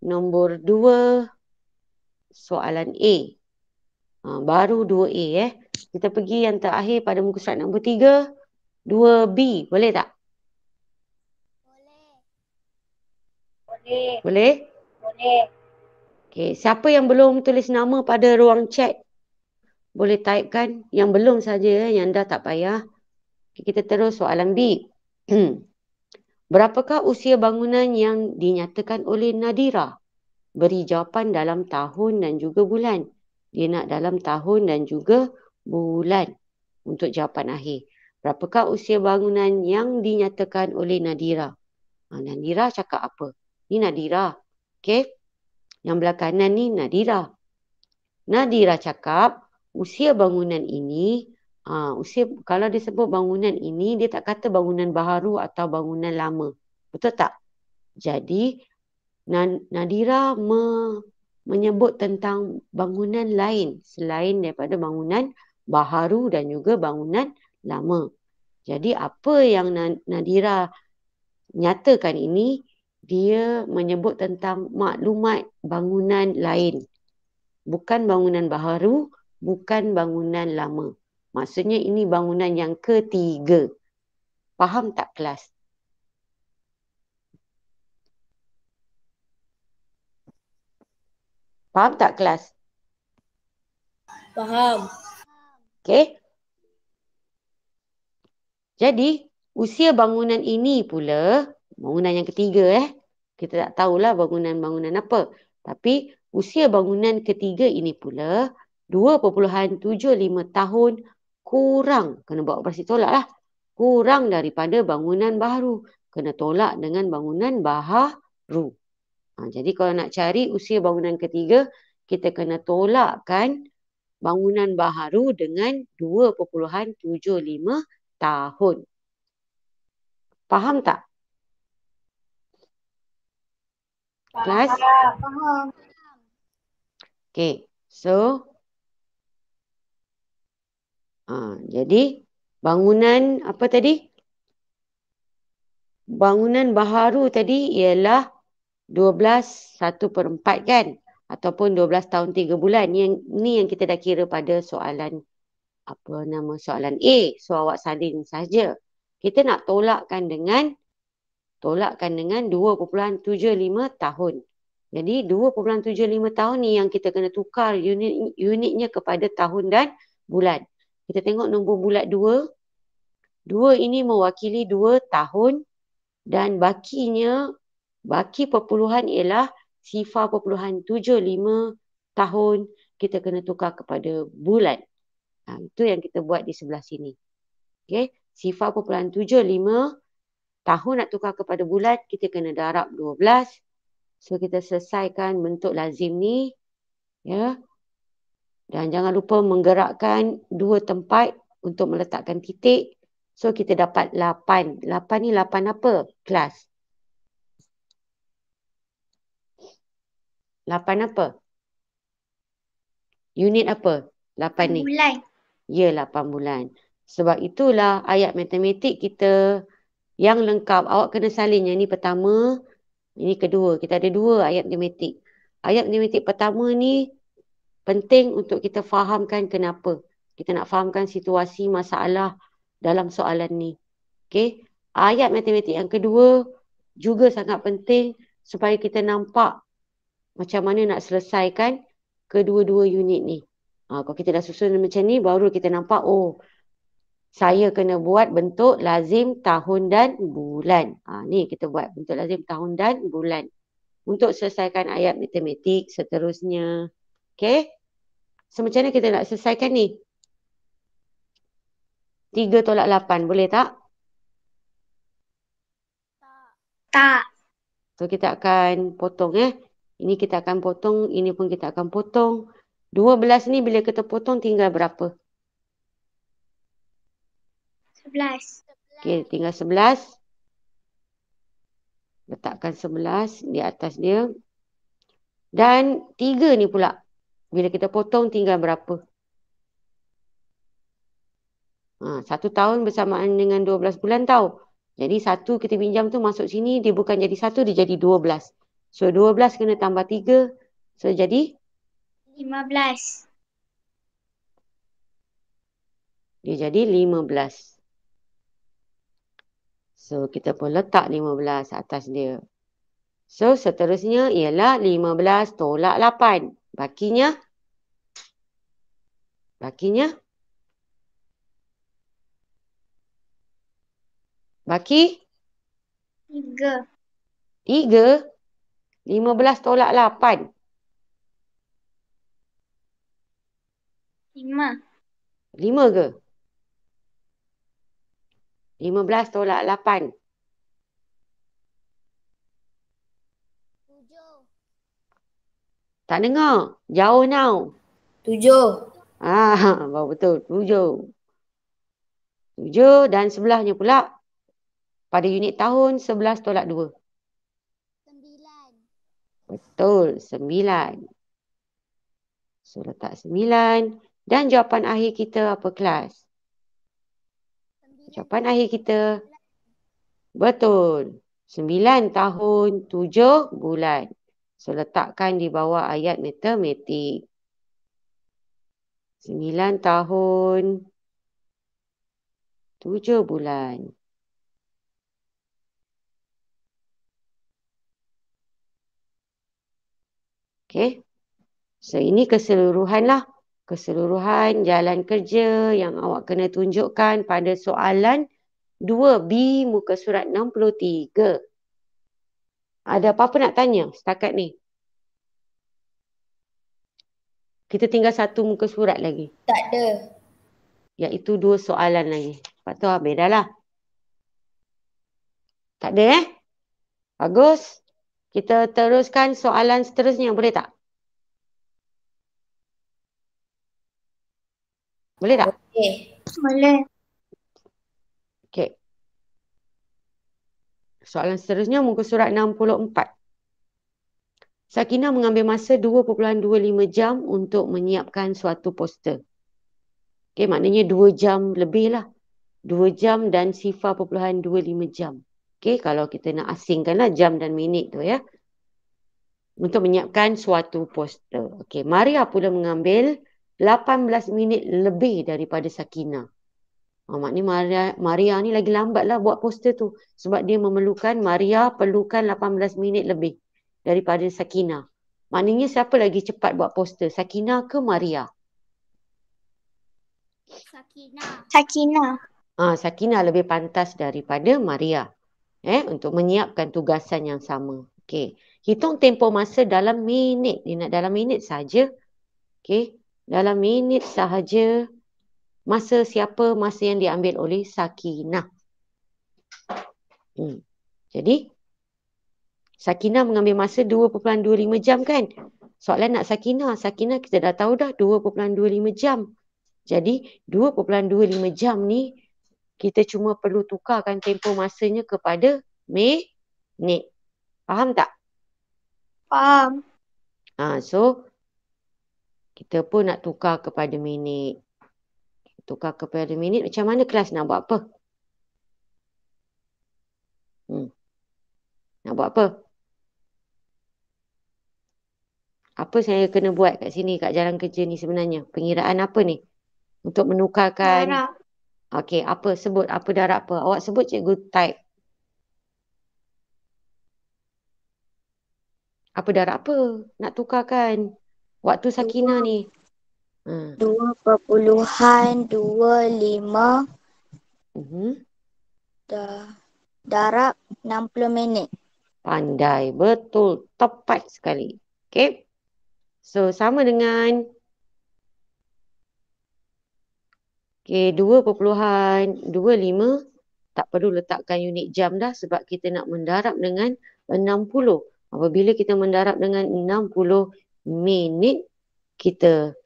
nombor 2, soalan A. Baru 2A Kita pergi yang terakhir pada muka surat nombor 3, 2B. Boleh tak? Boleh. Boleh? Boleh. Okay. Siapa yang belum tulis nama pada ruang chat? Boleh typekan. Yang belum saja, yang dah tak payah. Okay, kita terus soalan B. Berapakah usia bangunan yang dinyatakan oleh Nadira? Beri jawapan dalam tahun dan juga bulan. Dia nak dalam tahun dan juga bulan untuk jawapan akhir. Berapakah usia bangunan yang dinyatakan oleh Nadira? Nadira cakap apa? Ni Nadira. Okay. Yang belah kanan ni Nadira. Nadira cakap usia bangunan ini, kalau dia sebut bangunan ini, dia tak kata bangunan baharu atau bangunan lama. Betul tak? Jadi, Nadira menyebut tentang bangunan lain selain daripada bangunan baharu dan juga bangunan lama. Jadi, apa yang Nadira nyatakan ini, dia menyebut tentang maklumat bangunan lain. Bukan bangunan baharu, bukan bangunan lama. Maksudnya ini bangunan yang ketiga. Faham tak kelas? Faham tak kelas? Faham. Okey. Jadi, usia bangunan ini pula, bangunan yang ketiga kita tak tahulah bangunan-bangunan apa. Tapi, usia bangunan ketiga ini pula 2.75 tahun kurang. Kena buat operasi tolak lah. Kurang daripada bangunan baharu. Kena tolak dengan bangunan baharu. Jadi, kalau nak cari usia bangunan ketiga, kita kena tolakkan bangunan baharu dengan 2.75 tahun. Faham tak? Kelas? Faham. Okay. So, jadi bangunan apa tadi? Bangunan baharu tadi ialah 12 1/4 kan? Ataupun 12 tahun 3 bulan. Ni yang kita dah kira pada soalan soalan A. So, awak salin saja. Kita nak tolakkan dengan 2.75 tahun. Jadi 2.75 tahun ni yang kita kena tukar unitnya kepada tahun dan bulan. Kita tengok nombor bulat 2. 2 ini mewakili 2 tahun dan baki perpuluhan ialah 0.75 tahun kita kena tukar kepada bulan. Itu yang kita buat di sebelah sini. Okay. 0.75 tahun nak tukar kepada bulan, kita kena darab 12. So, kita selesaikan bentuk lazim ni. Ya. Dan jangan lupa menggerakkan 2 tempat untuk meletakkan titik. So, kita dapat 8. 8 ni 8 apa? Kelas. 8 apa? Unit apa? 8 ni. Bulan. Ya, 8 bulan. Sebab itulah ayat matematik kita yang lengkap. Awak kena salin. Yang ni pertama, ini kedua. Kita ada 2 ayat matematik. Ayat matematik pertama ni penting untuk kita fahamkan kenapa. Kita nak fahamkan situasi masalah dalam soalan ni. Okey. Ayat matematik yang kedua juga sangat penting supaya kita nampak macam mana nak selesaikan kedua-dua unit ni. Kalau kita dah susun macam ni, baru kita nampak, oh, saya kena buat bentuk lazim tahun dan bulan. Ni kita buat bentuk lazim tahun dan bulan. Untuk selesaikan ayat matematik seterusnya. Okey? So, macam mana kita nak selesaikan ni? 3 tolak 8, boleh tak? Tak. So, kita akan potong. Ini kita akan potong, ini pun kita akan potong. 12 ni bila kita potong tinggal berapa? 11. Okey, tinggal 11. Letakkan 11 di atas dia. Dan 3 ni pula. Bila kita potong tinggal berapa? 1 tahun bersamaan dengan 12 bulan tau. Jadi 1 kita pinjam tu masuk sini, dia bukan jadi 1, dia jadi 12. So 12 kena tambah 3. So jadi 15. dia jadi 15. So kita pun letak 15 atas dia. So seterusnya ialah 15 tolak 8. Bakinya baki 3. 3. 15 tolak 8. 5. 5 ke? 15 tolak 8. 7. Tak dengar. Jauh now. 7. Baru betul. 7. 7 dan sebelahnya pula. Pada unit tahun, 11 tolak 2. 9. Betul. 9. So, letak 9. Dan jawapan akhir kita apa kelas? Jawapan akhir kita. Betul. 9 tahun 7 bulan. So, letakkan di bawah ayat matematik. 9 tahun 7 bulan. Okey. So, ini keseluruhan lah. Keseluruhan jalan kerja yang awak kena tunjukkan pada soalan 2B muka surat 63. Ada apa-apa nak tanya setakat ni? Kita tinggal 1 muka surat lagi. Tak ada. Iaitu 2 soalan lagi. Lepas tu habis dah lah. Tak ada Bagus. Kita teruskan soalan seterusnya. Boleh tak? Boleh tak? Boleh. Okey. Soalan seterusnya muka surat 64. Sakinah mengambil masa 2.25 jam untuk menyiapkan suatu poster. Okey, maknanya 2 jam lebih lah. 2 jam dan 0.25 jam. Okey, kalau kita nak asingkanlah jam dan minit tu ya. Untuk menyiapkan suatu poster. Okey, Maria pula mengambil 18 minit lebih daripada Sakinah. Maknanya Maria ni lagi lambat lah buat poster tu. Sebab dia Maria perlukan 18 minit lebih daripada Sakinah. Maknanya siapa lagi cepat buat poster? Sakinah ke Maria? Sakinah. Sakinah lebih pantas daripada Maria. Untuk menyiapkan tugasan yang sama. Okey. Hitung tempoh masa dalam minit. Dia nak dalam minit saja. Okey. Dalam minit sahaja. Masa siapa? Masa yang diambil oleh Sakinah. Jadi, Sakinah mengambil masa 2.25 jam kan? Soalan nak Sakinah. Sakinah kita dah tahu dah 2.25 jam. Jadi, 2.25 jam ni kita cuma perlu tukarkan tempoh masanya kepada minit. Faham tak? Faham. So, Kita pun nak tukar kepada minit. Tukar kepada minit. Macam mana kelas nak buat apa? Nak buat apa? Apa saya kena buat kat sini, kat jalan kerja ni sebenarnya? Pengiraan apa ni? Untuk menukarkan. Darab. Okey, apa? Sebut. Apa darab apa? Awak sebut, cikgu type. Apa darab apa? Nak tukarkan. Waktu Sakinah ni. 2,25 darab 60 minit. Pandai. Betul. Tepat sekali. Okey. So, sama dengan 2.25. Tak perlu letakkan unit jam dah sebab kita nak mendarab dengan 60. Apabila kita mendarab dengan 60 minit, kita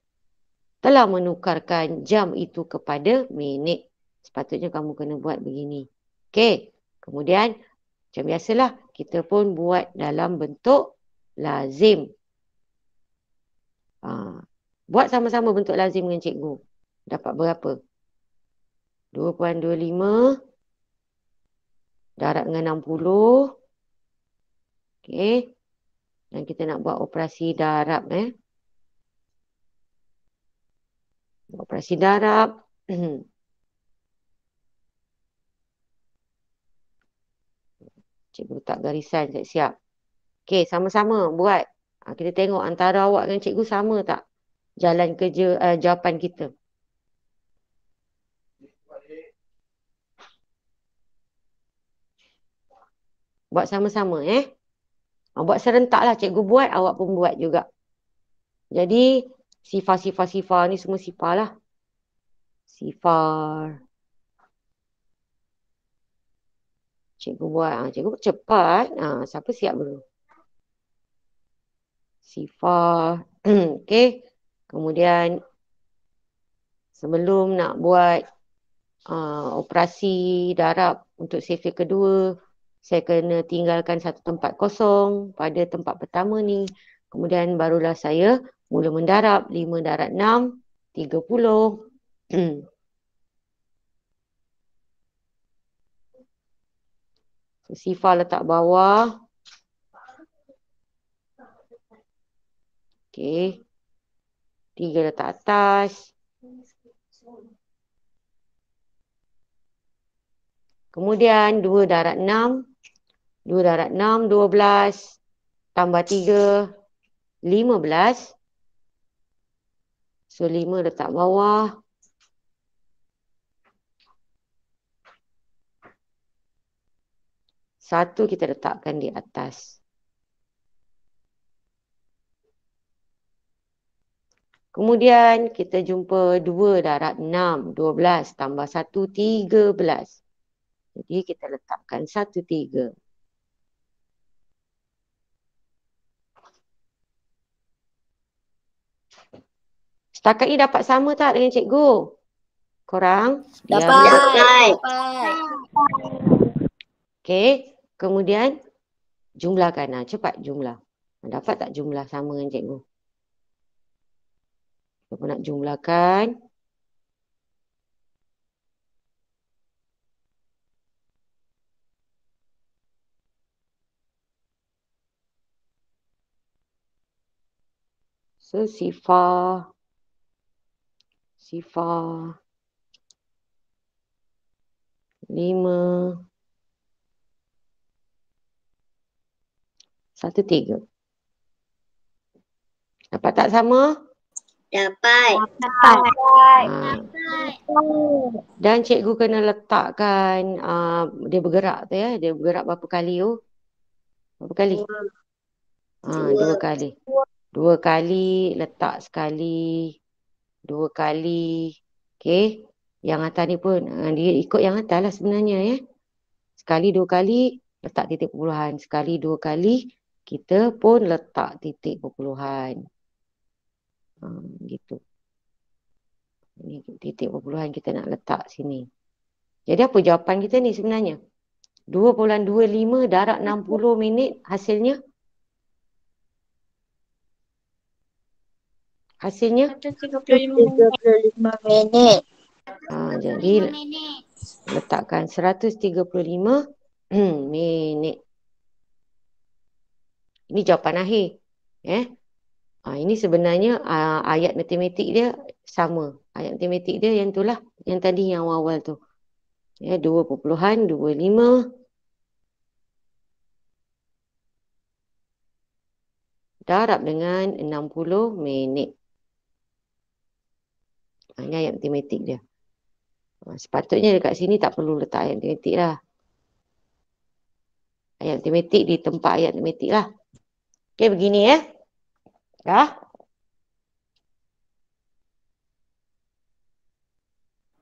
telah menukarkan jam itu kepada minit. Sepatutnya kamu kena buat begini. Okey. Kemudian, macam biasalah, kita pun buat dalam bentuk lazim. Buat sama-sama bentuk lazim dengan cikgu. Dapat berapa? 2.25 darab dengan 60. Okey. Dan kita nak buat operasi darab. Operasi darab. Cikgu letak garisan, siap-siap. Okey, sama-sama buat. Kita tengok antara awak dengan cikgu sama tak jalan kerja, jawapan kita. Buat sama-sama buat serentak lah. Cikgu buat, awak pun buat juga. Jadi, sifar ni semua sifar lah. Sifar. Cikgu buat. Cikgu cepat. Siapa siap dulu? Sifar. Okey. Kemudian, sebelum nak buat operasi darab untuk sifar kedua, saya kena tinggalkan satu tempat kosong pada tempat pertama ni. Kemudian barulah saya mula mendarab. 5 darab 6, 30. Sifar letak bawah. Okey. 3 letak atas. Kemudian 2 darab 6. 2 darab 6, 12. Tambah 3, 15. So, 5 letak bawah. 1 kita letakkan di atas. Kemudian kita jumpa 2 darab 6, 12 tambah 1, 13. Jadi kita letakkan 1, 3. Setakat ni dapat sama tak dengan cikgu? Korang? Dapat. Okey. Kemudian jumlahkan. Cepat jumlah. Dapat tak jumlah sama dengan cikgu? Kita nak jumlahkan. So, sifar 5, 1, 3. Dapat tak sama? Dapat. Dan cikgu kena letakkan dia bergerak tu Dia bergerak berapa kali tu? Berapa kali? 2 kali. 2 kali, letak sekali. 2 kali. Okey. Yang atas ni pun dia ikut yang atas lah sebenarnya Sekali 2 kali letak titik perpuluhan. Sekali 2 kali kita pun letak titik perpuluhan. Gitu. Ini titik perpuluhan kita nak letak sini. Jadi apa jawapan kita ni sebenarnya? 2.25 darab 60 minit hasilnya? Hasilnya? 135 minit. Jadi letakkan 135 minit. Ini jawapan akhir. Ini sebenarnya ayat matematik dia sama. Ayat matematik dia yang itulah. Yang tadi yang awal-awal tu. 2.25 darab dengan 60 minit. Ini ayat matematik dia. Sepatutnya dekat sini tak perlu letak ayat matematik lah. Ayat matematik di tempat ayat matematik lah. Okey, begini ya. Dah?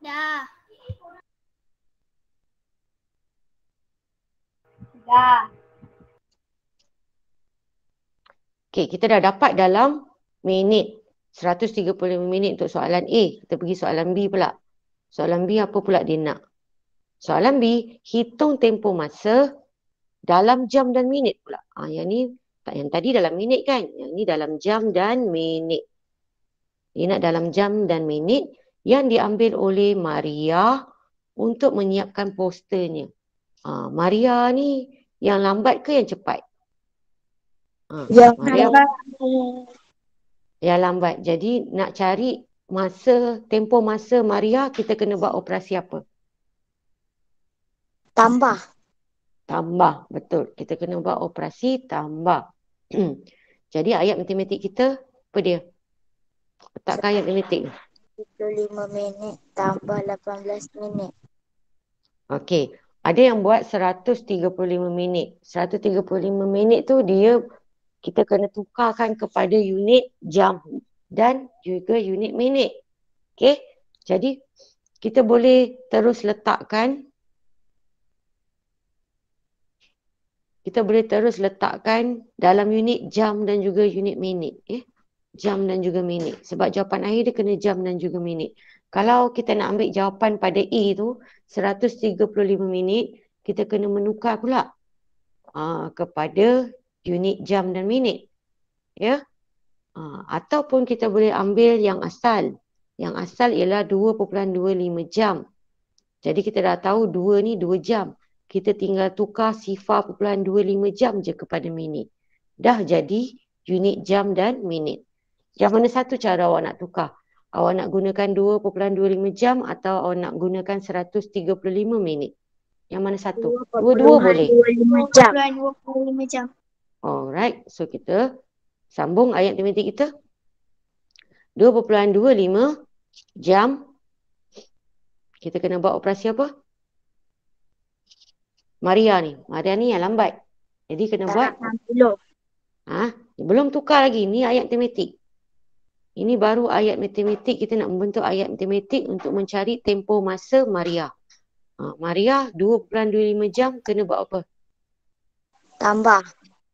Dah. Dah. Okey, kita dah dapat dalam minit. 135 minit untuk soalan A. Kita pergi soalan B pula. Soalan B apa pula dia nak? Soalan B, hitung tempoh masa dalam jam dan minit pula. Yang ni, yang tadi dalam minit kan? Yang ni dalam jam dan minit. Dia nak dalam jam dan minit yang diambil oleh Maria untuk menyiapkan posternya. Maria ni yang lambat ke yang cepat? Yang Maria lambat. yang lambat. Jadi nak cari tempoh masa Maria, kita kena buat operasi apa? Tambah. Tambah, betul. Kita kena buat operasi tambah. Jadi ayat matematik kita, apa dia? Letakkan ayat matematik. 25 minit tambah 18 minit. Okey. Ada yang buat 135 minit. 135 minit tu dia, kita kena tukarkan kepada unit jam dan juga unit minit. Okey. Jadi, kita boleh terus letakkan dalam unit jam dan juga unit minit. Jam dan juga minit. Sebab jawapan akhir dia kena jam dan juga minit. Kalau kita nak ambil jawapan pada A tu, 135 minit, kita kena menukar pula kepada unit jam dan minit. Ya. Ataupun kita boleh ambil yang asal. Yang asal ialah 2.25 jam. Jadi kita dah tahu 2 ni 2 jam. Kita tinggal tukar 0.25 jam je kepada minit. Dah jadi unit jam dan minit. Yang mana satu cara awak nak tukar? Awak nak gunakan 2.25 jam atau awak nak gunakan 135 minit? Yang mana satu? Dua-dua boleh. 25 jam. 25 jam. Alright. So kita sambung ayat matematik kita. 2.25 jam. Kita kena buat operasi apa? Maria ni yang lambat. Jadi kena buat 60. belum tukar lagi. Ni ayat matematik. Ini baru ayat matematik. Kita nak membentuk ayat matematik untuk mencari tempoh masa Maria. Maria 2.25 jam kena buat apa? Tambah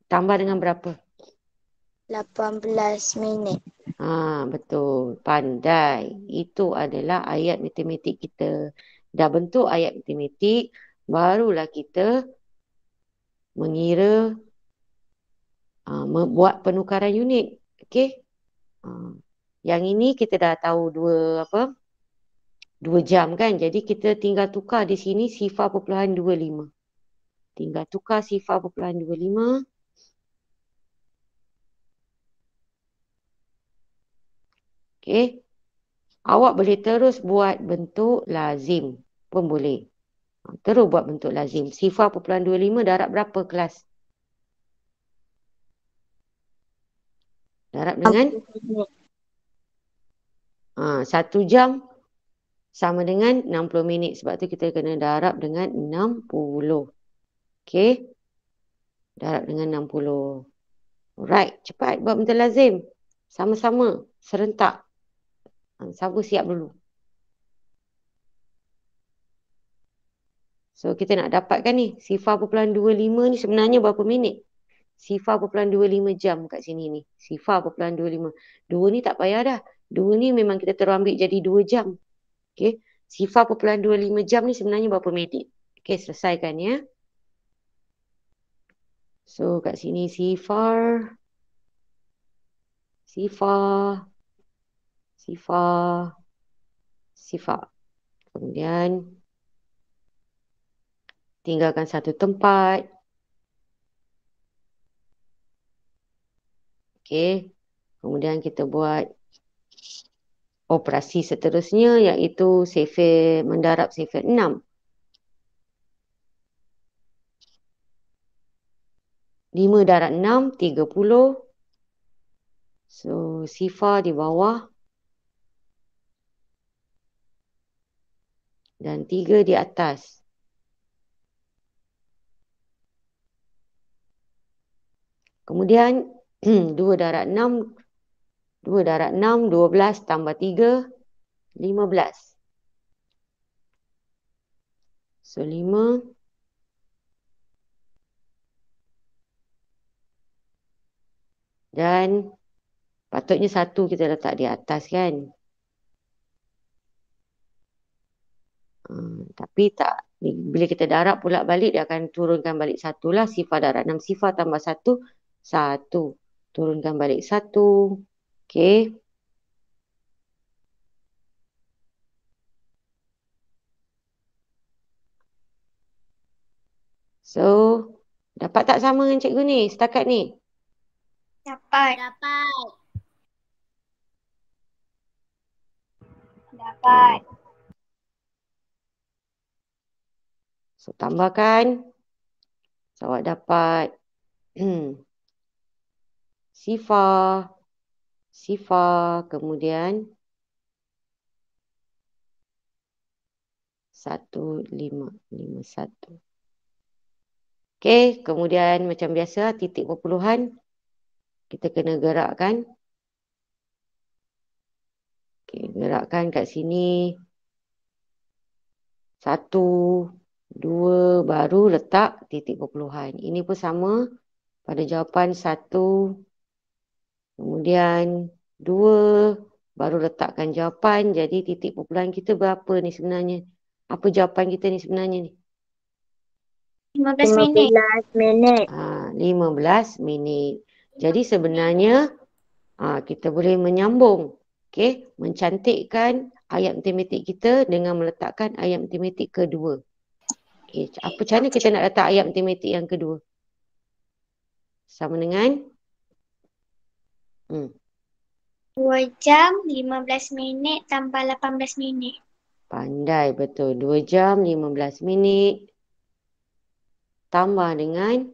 Tambah dengan berapa? 18 minit. Betul. Pandai. Itu adalah ayat matematik kita. Dah bentuk ayat matematik, barulah kita mengira, membuat penukaran unit. Okey? Yang ini kita dah tahu 2 jam kan. Jadi kita tinggal tukar di sini 0.25. Tinggal tukar 0.25. Okey. Awak boleh terus buat bentuk lazim pun boleh. Terus buat bentuk lazim. 0.25 darab berapa kelas? Darab dengan 1 jam sama dengan 60 minit. Sebab tu kita kena darab dengan 60. Okey. Darab dengan 60. Alright. Cepat buat bentuk lazim. Sama-sama. Serentak. Siapa siap dulu? So kita nak dapatkan ni. 0.25 ni sebenarnya berapa minit? 0.25 jam kat sini ni. 0.25. 2 ni tak payah dah. 2 ni memang kita terus ambil jadi 2 jam. Okey. 0.25 jam ni sebenarnya berapa minit? Okey, selesaikan ya. So kat sini sifar. sifar, sifar. Kemudian tinggalkan satu tempat. Okey. Kemudian kita buat operasi seterusnya iaitu sifar mendarab sifar 6. 5 darab 6, 30. So, sifar di bawah. Dan 3 di atas. Kemudian 2 darab 6, 2 darab 6, 12 tambah 3, 15. So, 5. Dan patutnya 1 kita letak di atas kan. Tapi tak. Bila kita darab pula balik, dia akan turunkan balik 1 lah. Sifar darab 6 sifar tambah 1, 1. Turunkan balik 1. Okey. So, dapat tak sama dengan cikgu ni setakat ni? Dapat. So, tambahkan. So, awak dapat sifar, sifar, kemudian 1551. Okey, kemudian macam biasa titik perpuluhan kita kena gerakkan. Okey, gerakkan kat sini. 1, 2, baru letak titik perpuluhan. Ini pun sama pada jawapan 1, kemudian 2, baru letakkan jawapan. Jadi titik perpuluhan kita berapa ni sebenarnya? Apa jawapan kita ni sebenarnya ni? 15 minit. 15 minit. Jadi sebenarnya kita boleh menyambung. Okey, mencantikkan ayat matematik kita dengan meletakkan ayat matematik kedua. Okey, macam mana kita nak letak ayat matematik yang kedua? Sama dengan 2 jam 15 minit tambah 18 minit. Pandai betul. 2 jam 15 minit tambah dengan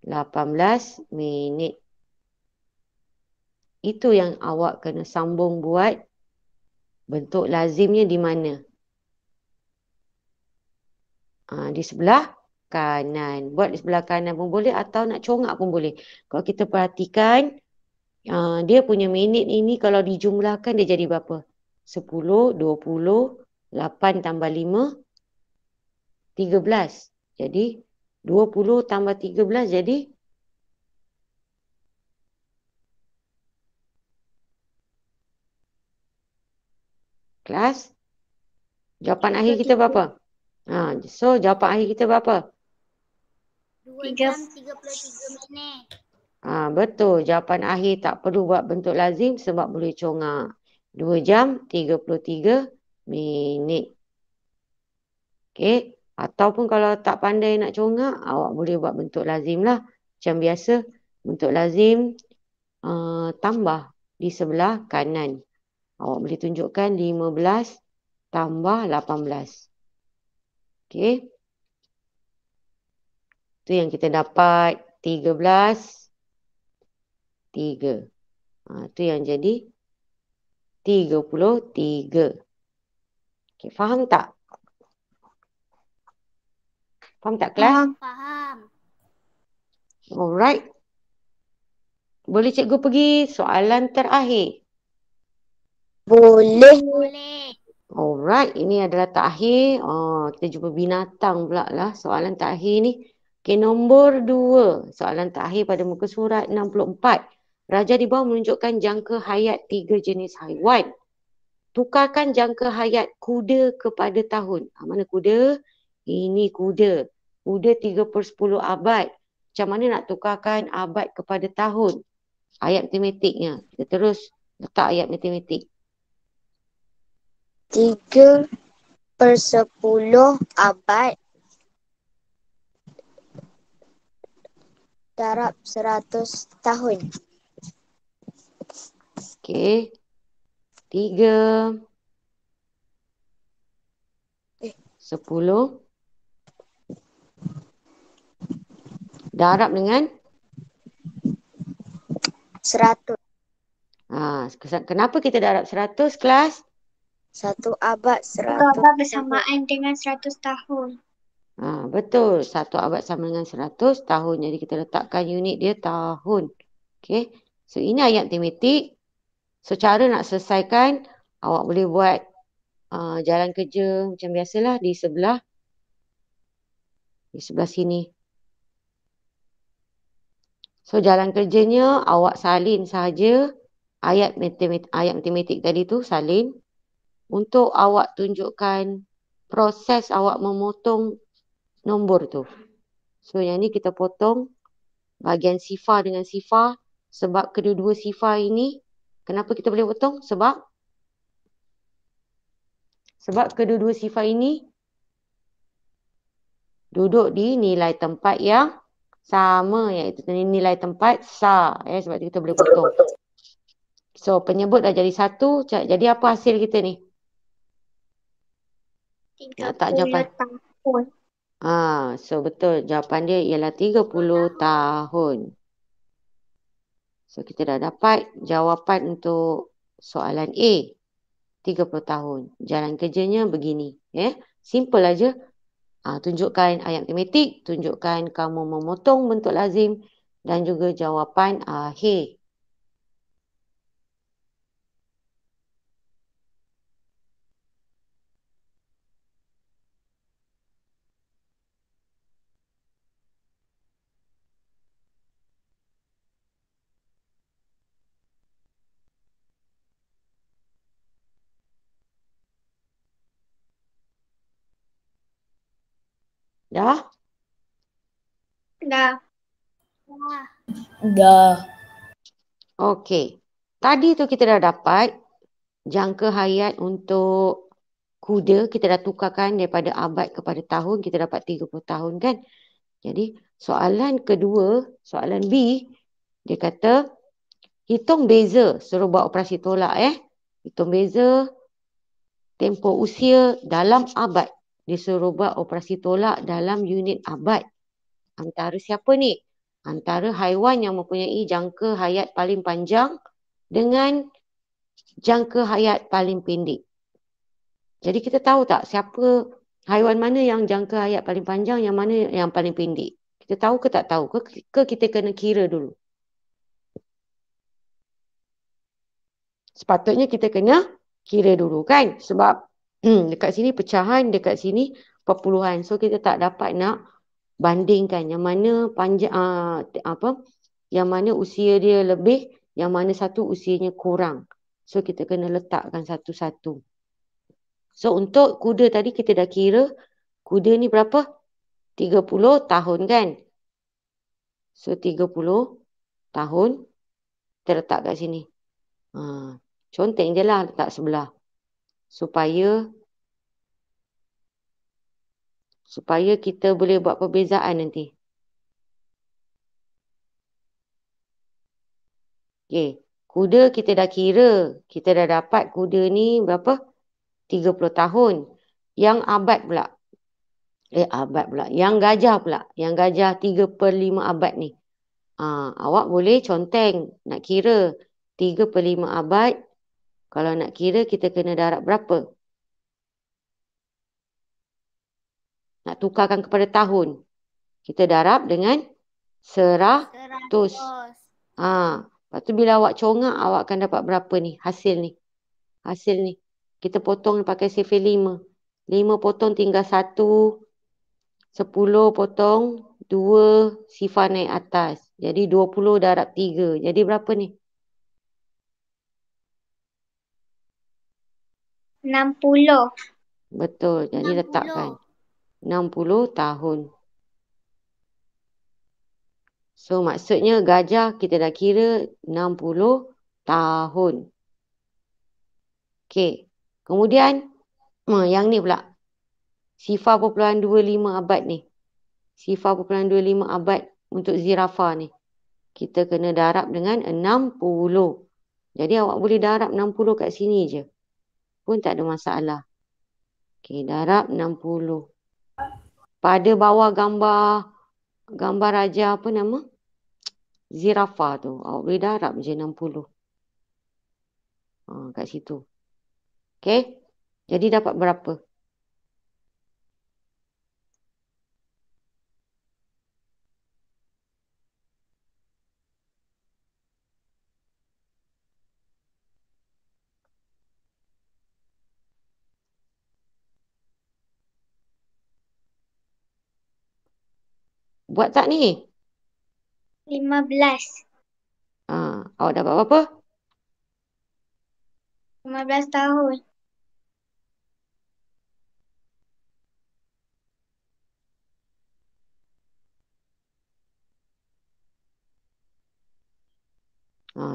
18 minit. Itu yang awak kena sambung buat bentuk lazimnya di mana? Di sebelah kanan. Buat di sebelah kanan pun boleh atau nak congak pun boleh. Kalau kita perhatikan, dia punya minit ini kalau dijumlahkan dia jadi berapa? 10, 20, 8 tambah 5, 13. Jadi 20 tambah 13 jadi kelas. Jawapan akhir kita berapa? So jawapan akhir kita berapa? 2 jam 33 minit. Betul. Jawapan akhir tak perlu buat bentuk lazim sebab boleh congak. 2 jam 33 minit. Okey. Ataupun kalau tak pandai nak congak, awak boleh buat bentuk lazim lah. Macam biasa, bentuk lazim tambah di sebelah kanan. Awak boleh tunjukkan 15 tambah 18. Okey. Itu yang kita dapat 13, 3. Itu yang jadi 33. Okey, faham tak? Faham tak kelas? Faham. Alright. Boleh cikgu pergi soalan terakhir? Boleh. Alright, ini adalah terakhir. Kita jumpa binatang pula lah soalan terakhir ni. Okey, nombor 2. Soalan terakhir pada muka surat 64. Raja di bawah menunjukkan jangka hayat 3 jenis haiwan. Tukarkan jangka hayat kuda kepada tahun. Mana kuda? Ini kuda. Kuda 3/10 abad. Macam mana nak tukarkan abad kepada tahun? Ayat matematiknya. Kita terus letak ayat matematik. 3/10 abad darab 100 tahun. Okey. 3, 10. Darab dengan 100. Kenapa kita darab 100 kelas? 1 abad Satu 100 abad bersamaan dengan 100 tahun. Betul. 1 abad sama dengan 100 tahun. Jadi kita letakkan unit dia tahun. Okey. So ini ayat matematik. So cara nak selesaikan, awak boleh buat jalan kerja macam biasalah di sebelah sini. So jalan kerjanya awak salin saja ayat matematik tadi tu, salin. Untuk awak tunjukkan proses awak memotong nombor tu. So yang ni kita potong bahagian sifar dengan sifar. Sebab kedua-dua sifar ini, kenapa kita boleh potong? Sebab kedua-dua sifar ini duduk di nilai tempat yang sama, iaitu nilai tempat sar. Sebab tu kita boleh potong. So penyebut dah jadi 1. Jadi apa hasil kita ni? 30 tahun. So betul. Jawapan dia ialah 30 tahun. So kita dah dapat jawapan untuk soalan A. 30 tahun. Jalan kerjanya begini. Simple aja. Tunjukkan ayat matematik. Tunjukkan kamu memotong bentuk lazim. Dan juga jawapan akhir. Dah? Dah. Dah. Okey. Tadi tu kita dah dapat jangka hayat untuk kuda. Kita dah tukarkan daripada abad kepada tahun. Kita dapat 30 tahun kan? Jadi soalan kedua, soalan B, dia kata hitung beza, suruh buat operasi tolak. Hitung beza tempoh usia dalam abad. Disuruh buat operasi tolak dalam unit abad. Antara siapa ni? Antara haiwan yang mempunyai jangka hayat paling panjang dengan jangka hayat paling pendek. Jadi kita tahu tak siapa haiwan mana yang jangka hayat paling panjang, yang mana yang paling pendek? Kita tahu ke tak tahu? Ke kita kena kira dulu? Sepatutnya kita kena kira dulu kan? Sebab dekat sini pecahan, dekat sini perpuluhan. So kita tak dapat nak bandingkan yang mana panjang yang mana usia dia lebih, yang mana satu usianya kurang. So kita kena letakkan satu-satu. So untuk kuda tadi kita dah kira kuda ni berapa? 30 tahun kan? So 30 tahun kita letak kat sini. Conteng je lah letak sebelah. Supaya kita boleh buat perbezaan nanti. Okey. Kuda kita dah kira. Kita dah dapat kuda ni berapa? 30 tahun. Yang abad pula. Yang gajah pula. Yang gajah 3/5 abad ni. Awak boleh conteng. Nak kira 3/5 abad. Kalau nak kira kita kena darab berapa? Nak tukarkan kepada tahun. Kita darab dengan 100. Lepas tu bila awak congak, awak akan dapat berapa ni? Hasil ni. Kita potong pakai sifir 5. 5 potong tinggal 1. 10 potong 2. Sifar naik atas. Jadi 20 darab 3. Jadi berapa ni? 60. Betul. Jadi 60. letakkan 60 tahun. So maksudnya gajah kita dah kira 60 tahun. Okey. Kemudian Yang ni pula. 0.25 abad ni. 0.25 abad untuk zirafah ni. Kita kena darab dengan 60. Jadi awak boleh darab 60 kat sini je. Pun tak ada masalah. Okey, darab 60. Pada bawah gambar raja apa nama? Zirafah tu. Awak boleh darab je 60. Kat situ. Okey. Jadi dapat berapa? Buat tak ni? 15. Awak dapat berapa? 15 tahun.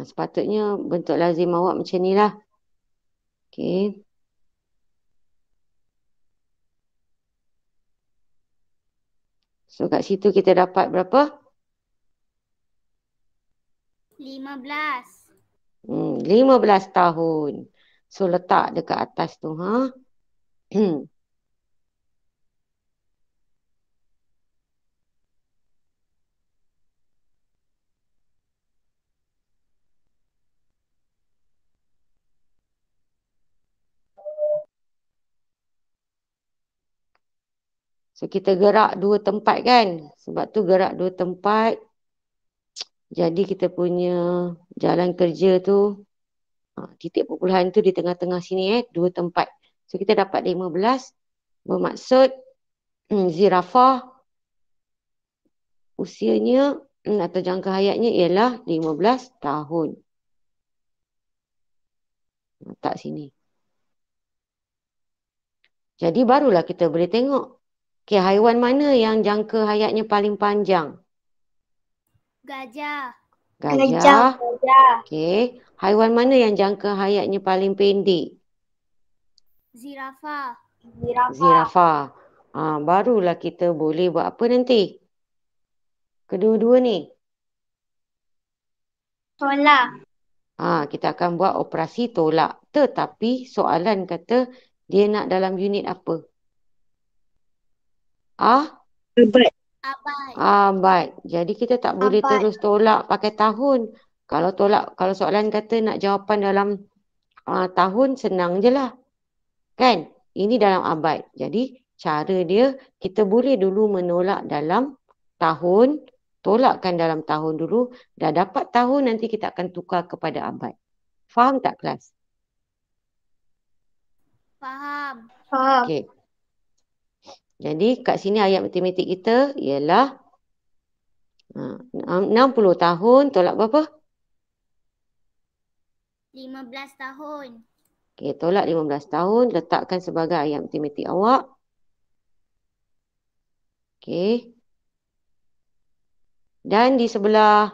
Sepatutnya bentuk lazim awak macam ni lah. Okey. So kat situ kita dapat berapa? 15. 15 tahun. So letak dekat atas tu. So kita gerak 2 tempat kan. Sebab tu gerak 2 tempat. Jadi kita punya jalan kerja tu. Titik perpuluhan tu di tengah-tengah sini 2 tempat. So kita dapat 15. Bermaksud zirafah usianya atau jangka hayatnya ialah 15 tahun. Letak sini. Jadi barulah kita boleh tengok. Okay, haiwan mana yang jangka hayatnya paling panjang? Gajah. Gajah. Okay. Haiwan mana yang jangka hayatnya paling pendek? Zirafah. Zirafah. Barulah kita boleh buat apa nanti? Kedua-dua ni. Tolak. Kita akan buat operasi tolak. Tetapi soalan kata dia nak dalam unit apa? Abad. Abad. Jadi kita tak boleh terus tolak pakai tahun. Kalau soalan kata nak jawapan dalam tahun, senang je lah. Kan? Ini dalam abad. Jadi cara dia, kita boleh dulu menolak dalam tahun. Tolakkan dalam tahun dulu. Dah dapat tahun, nanti kita akan tukar kepada abad. Faham tak kelas? Faham. Okey. Jadi kat sini ayat matematik kita ialah 60 tahun tolak berapa? 15 tahun. Okey, tolak 15 tahun. Letakkan sebagai ayat matematik awak. Okey. Dan di sebelah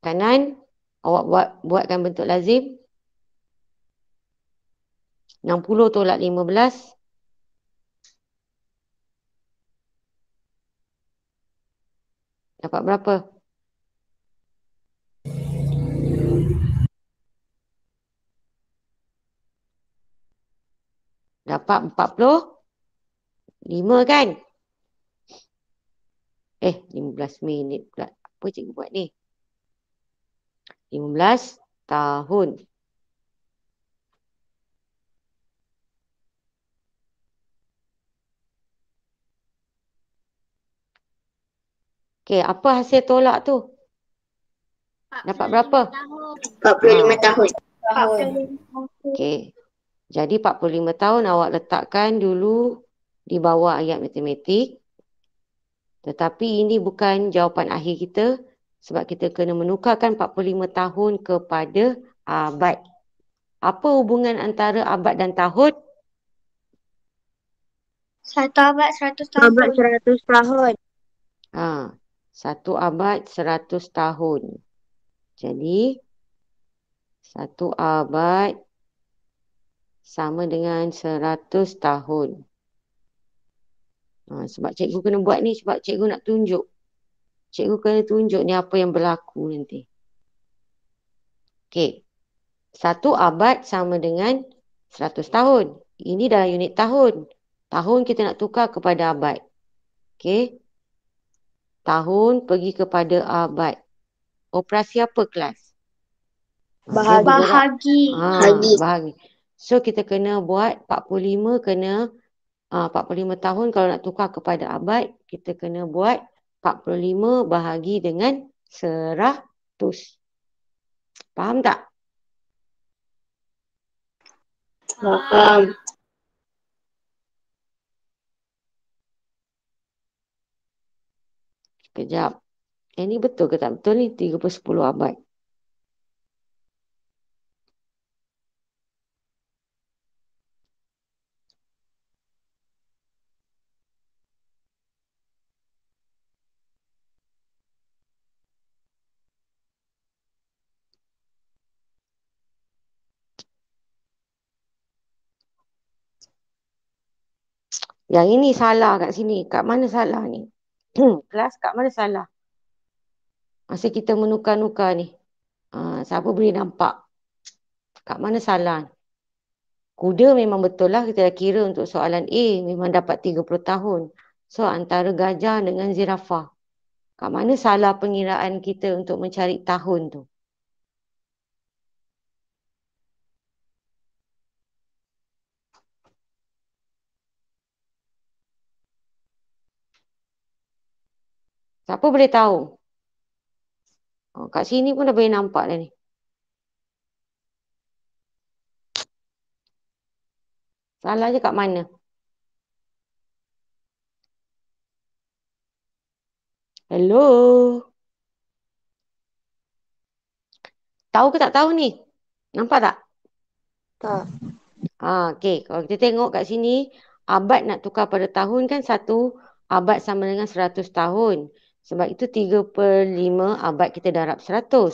kanan, awak buatkan bentuk lazim. 60 tolak 15. Dapat berapa? Dapat 45 kan? 15 minit pula. Apa cikgu buat ni? 15 tahun. Okey, apa hasil tolak tu? Dapat berapa? 45 tahun. 45 Okey. Jadi 45 tahun awak letakkan dulu di bawah ayat matematik. Tetapi ini bukan jawapan akhir kita sebab kita kena menukarkan 45 tahun kepada abad. Apa hubungan antara abad dan tahun? 1 abad 100 tahun. Abad 100 tahun. 1 abad 100 tahun. Jadi 1 abad sama dengan 100 tahun. Sebab cikgu kena buat ni sebab cikgu nak tunjuk. Cikgu kena tunjuk ni apa yang berlaku nanti. Okey. 1 abad sama dengan 100 tahun. Ini dah unit tahun. Tahun kita nak tukar kepada abad. Okey. Tahun pergi kepada abad. Operasi apa kelas? Dia bergerak. Bahagi. So kita kena buat 45 kena 45 tahun kalau nak tukar kepada abad, kita kena buat 45 bahagi dengan 100. Faham tak? Faham. Kejap. Ini betul ke tak betul ni? 3/10 abad. Yang ini salah kat sini. Kat mana salah ni? Kelas kat mana salah? Masa kita menukar-nukar ni. Siapa boleh nampak? Kat mana salah? Kuda memang betul lah. Kita dah kira untuk soalan A. Memang dapat 30 tahun. So antara gajah dengan zirafah. Kat mana salah pengiraan kita untuk mencari tahun tu? Siapa boleh tahu? Kat sini pun dah boleh nampak dah ni. Salahnya kat mana? Hello? Tahu ke tak tahu ni? Nampak tak? Tak. Okey. Kalau kita tengok kat sini, abad nak tukar pada tahun kan 1 abad sama dengan 100 tahun. Sebab itu 3/5 abad kita darab 100.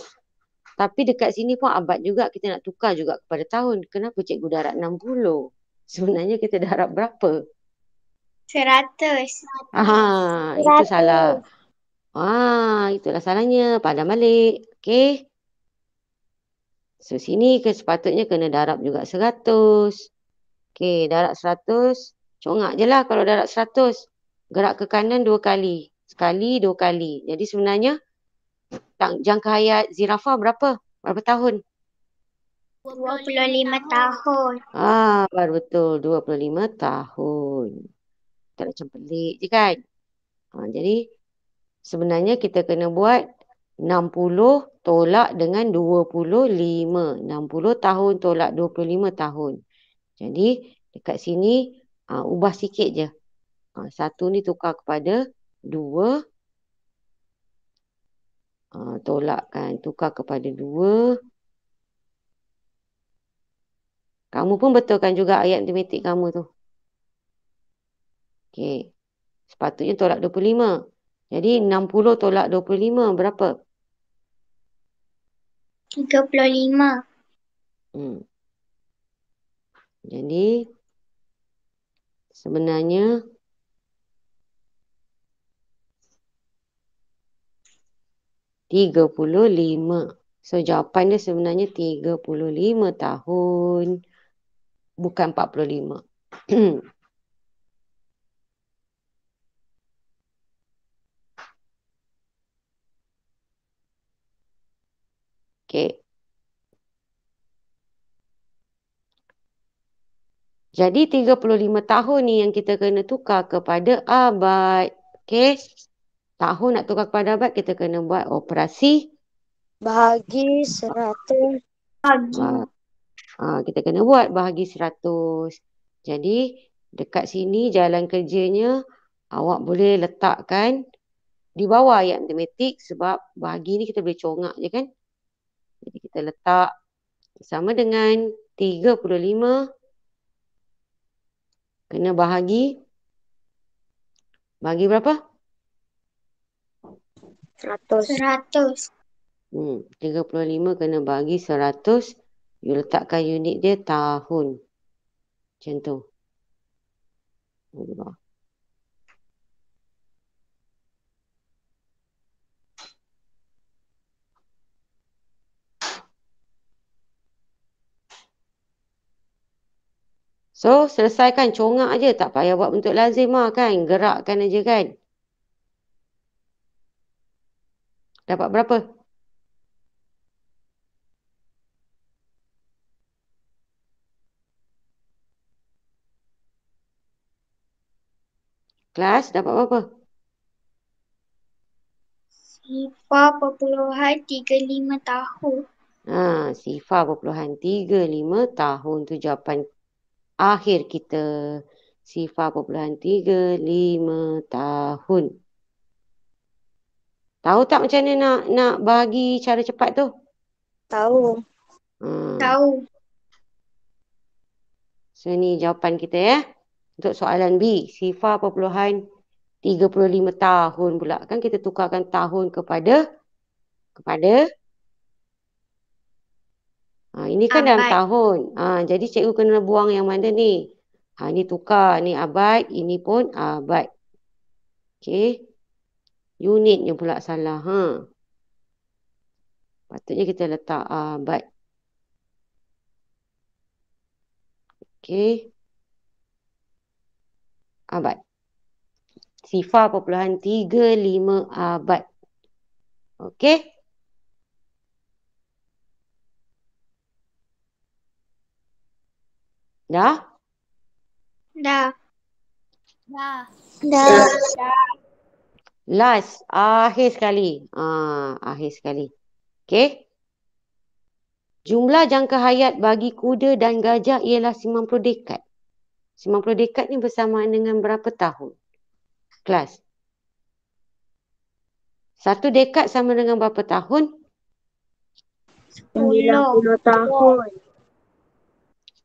Tapi dekat sini pun abad juga kita nak tukar juga kepada tahun. Kenapa cikgu darab 60? Sebenarnya kita darab berapa? 100. Itu salah. Itulah salahnya. Padam balik. Okey. So, sini sepatutnya kena darab juga 100. Okey, darab 100. Congak je lah kalau darab 100. Gerak ke kanan 2 kali. Sekali, 2 kali. Jadi sebenarnya, jangka hayat zirafah berapa? Berapa tahun? 25 tahun. Baru betul. 25 tahun. Tak macam pelik je kan? Jadi, sebenarnya kita kena buat 60 tolak dengan 25. 60 tahun tolak 25 tahun. Jadi, dekat sini, ubah sikit je. 1 ni tukar kepada 2. Tolakkan. Tukar kepada 2. Kamu pun betulkan juga ayat matematik kamu tu. Okey. Sepatutnya tolak 25. Jadi 60 tolak 25 berapa? 35. Jadi sebenarnya $35. So jawapan dia sebenarnya 35 tahun. Bukan 45. Okey. Jadi 35 tahun ni yang kita kena tukar kepada abad. Okey. Tahun nak tukar kepada abad, kita kena buat operasi. Bahagi 100. Kita kena buat bahagi 100. Jadi dekat sini jalan kerjanya awak boleh letakkan di bawah ayat matematik sebab bahagi ni kita boleh congak je kan. Jadi kita letak sama dengan 35 kena bahagi. Bahagi berapa? 100. 35 kena bahagi 100. You letakkan unit dia tahun. Macam tu. Allah. So, selesaikan congak aje. Tak payah buat bentuk lazim lah kan. Gerakkan aja kan. Dapat berapa? Kelas, dapat berapa? Sifar perpuluhan 35 tahun. Sifar perpuluhan 35 tahun. Tu jawapan akhir kita. Sifar perpuluhan 35 tahun. Tahu tak macam mana nak bahagi cara cepat tu? Tahu. Tahu. So, ni jawapan kita ya. Untuk soalan B. Sifar perpuluhan 35 tahun pula. Kan kita tukarkan tahun kepada ini kan dalam Abad. tahun. Jadi cikgu kena buang yang mana ni? Ni tukar. Ni abad. Ini pun abad. Okey. Unitnya pula salah. Patutnya kita letak abad. Okey. Abad. Sifar perpuluhan 35 abad. Okey. Dah? Dah. Last. Akhir sekali. Akhir sekali. Okey. Jumlah jangka hayat bagi kuda dan gajah ialah 90 dekad. 90 dekad ni bersamaan dengan berapa tahun? Kelas. 1 dekad sama dengan berapa tahun? 90 tahun.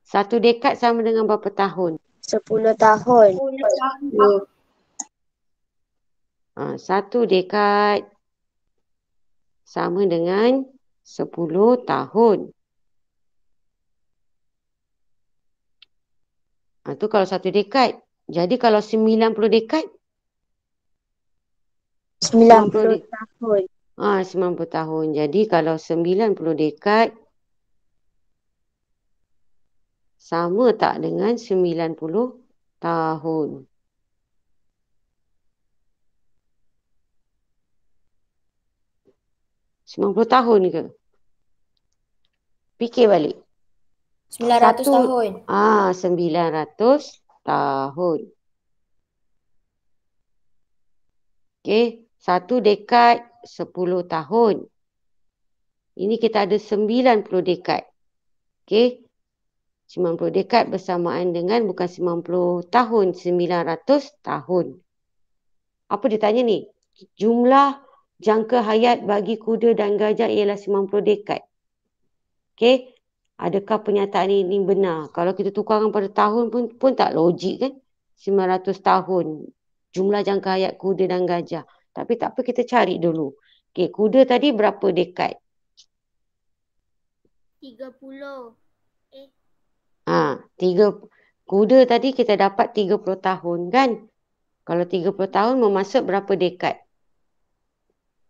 1 dekad sama dengan berapa tahun? 10 tahun. 10 tahun. 1 dekad sama dengan 10 tahun. Tu kalau 1 dekad. Jadi kalau 90 dekad? 90 tahun. 90 tahun. Jadi kalau 90 dekad sama tak dengan 90 tahun? $90 tahun ke? Fikir balik. 900 tahun. 900 tahun. Okey. 1 dekad 10 tahun. Ini kita ada 90 dekad. Okey. 90 dekad bersamaan dengan bukan 90 tahun. 900 tahun. Apa dia tanya ni? Jumlah jangka hayat bagi kuda dan gajah ialah 90 dekad. Okey. Adakah pernyataan ini benar? Kalau kita tukarkan pada tahun pun tak logik kan? 900 tahun. Jumlah jangka hayat kuda dan gajah. Tapi tak apa, kita cari dulu. Okey, kuda tadi berapa dekad? 30. Kuda tadi kita dapat 30 tahun kan? Kalau 30 tahun memasuk berapa dekad?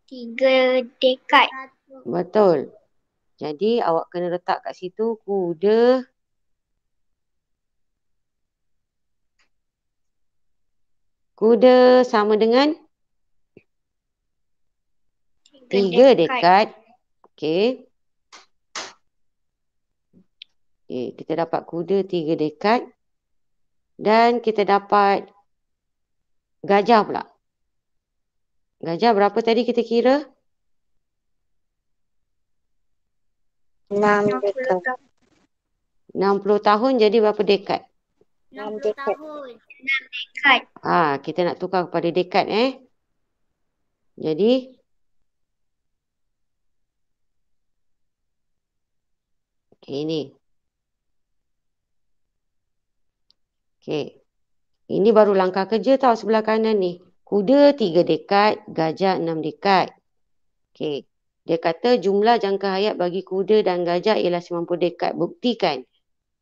3 dekad. Betul. Jadi awak kena letak kat situ kuda sama dengan 3 dekad. Okey. Kita dapat kuda 3 dekad. Dan kita dapat gajah pula. Gajah berapa tadi kita kira? 6 dekad. 60 tahun jadi berapa dekad? 6 dekad. Dekad. Kita nak tukar kepada dekad Jadi ini. Okey. Ini baru langkah kerja tau sebelah kanan ni. Kuda 3 dekad, gajah 6 dekad. Okey. Dia kata jumlah jangka hayat bagi kuda dan gajah ialah 90 dekad. Buktikan.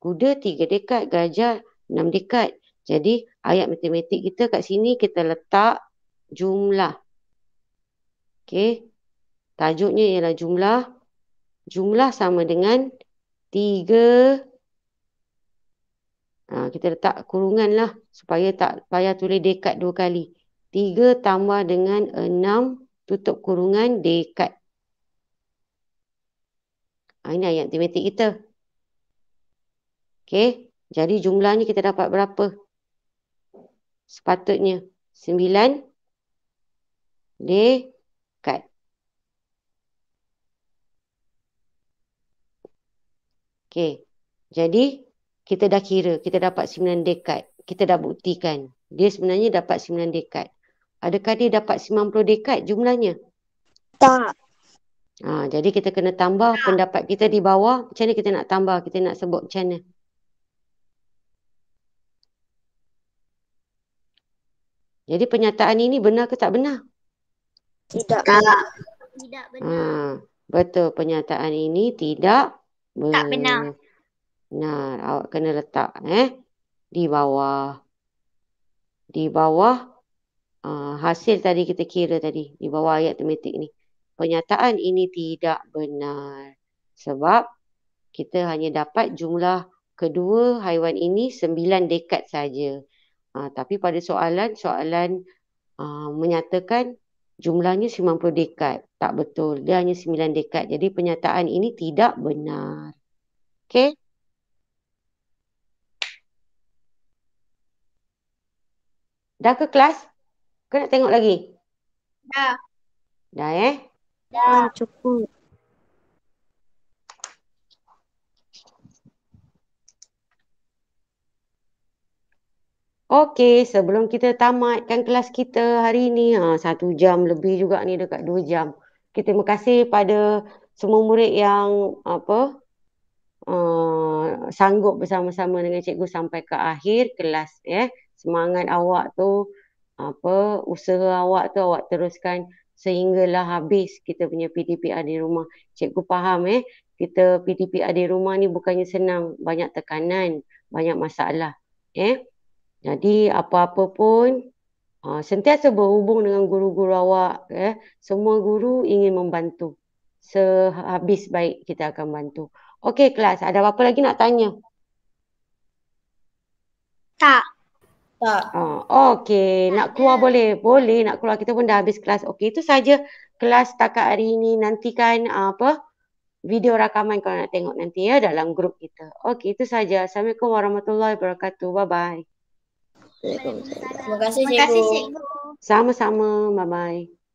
Kuda 3 dekad, gajah 6 dekad. Jadi ayat matematik kita kat sini kita letak jumlah. Okey. Tajuknya ialah jumlah. Jumlah sama dengan 3. Kita letak kurungan lah supaya tak payah tulis dekad 2 kali. 3 tambah dengan 6 tutup kurungan dekad. Ini ayat matematik kita. Okey. Jadi jumlahnya kita dapat berapa? Sepatutnya 9 dekad. Okey. Jadi kita dah kira, kita dapat 9 dekad. Kita dah buktikan. Dia sebenarnya dapat 9 dekad. Adakah dia dapat 90 dekad jumlahnya? Tak. Jadi kita kena tambah pendapat kita di bawah. Macam mana kita nak tambah? Kita nak sebut macam mana? Jadi pernyataan ini benar ke tak benar? Tidak. Tidak benar. Betul, pernyataan ini tidak Tak benar. Benar. Awak kena letak di bawah. Di bawah hasil tadi kita kira tadi. Di bawah ayat matematik ni. Pernyataan ini tidak benar. Sebab kita hanya dapat jumlah kedua haiwan ini 9 dekad saja. Tapi pada soalan menyatakan jumlahnya 90 dekad. Tak betul. Dia hanya 9 dekad. Jadi pernyataan ini tidak benar. Okey? Dah ke kelas? Kau nak tengok lagi? Dah. Dah Dah cukup. Okey, sebelum kita tamatkan kelas kita hari ni, 1 jam lebih juga ni, dekat 2 jam. Okay, terima kasih pada semua murid yang sanggup bersama-sama dengan cikgu sampai ke akhir kelas. Semangat awak tu, usaha awak tu awak teruskan sehinggalah habis kita punya PDPR di rumah. Cikgu faham kita PDPR di rumah ni bukannya senang, banyak tekanan, banyak masalah. Jadi apa-apa pun sentiasa berhubung dengan guru-guru awak. Semua guru ingin membantu. Sehabis baik kita akan bantu. Okey kelas, ada apa-apa lagi nak tanya? Tak. Okey, nak keluar boleh? Boleh nak keluar, kita pun dah habis kelas. Okey, itu saja kelas setakat hari ini. Nantikan video rakaman kalau nak tengok nanti dalam grup kita. Okey, itu saja. Assalamualaikum warahmatullahi wabarakatuh. Bye-bye. Terima kasih, Terima kasih, cikgu. cikgu. Sama-sama. Bye-bye.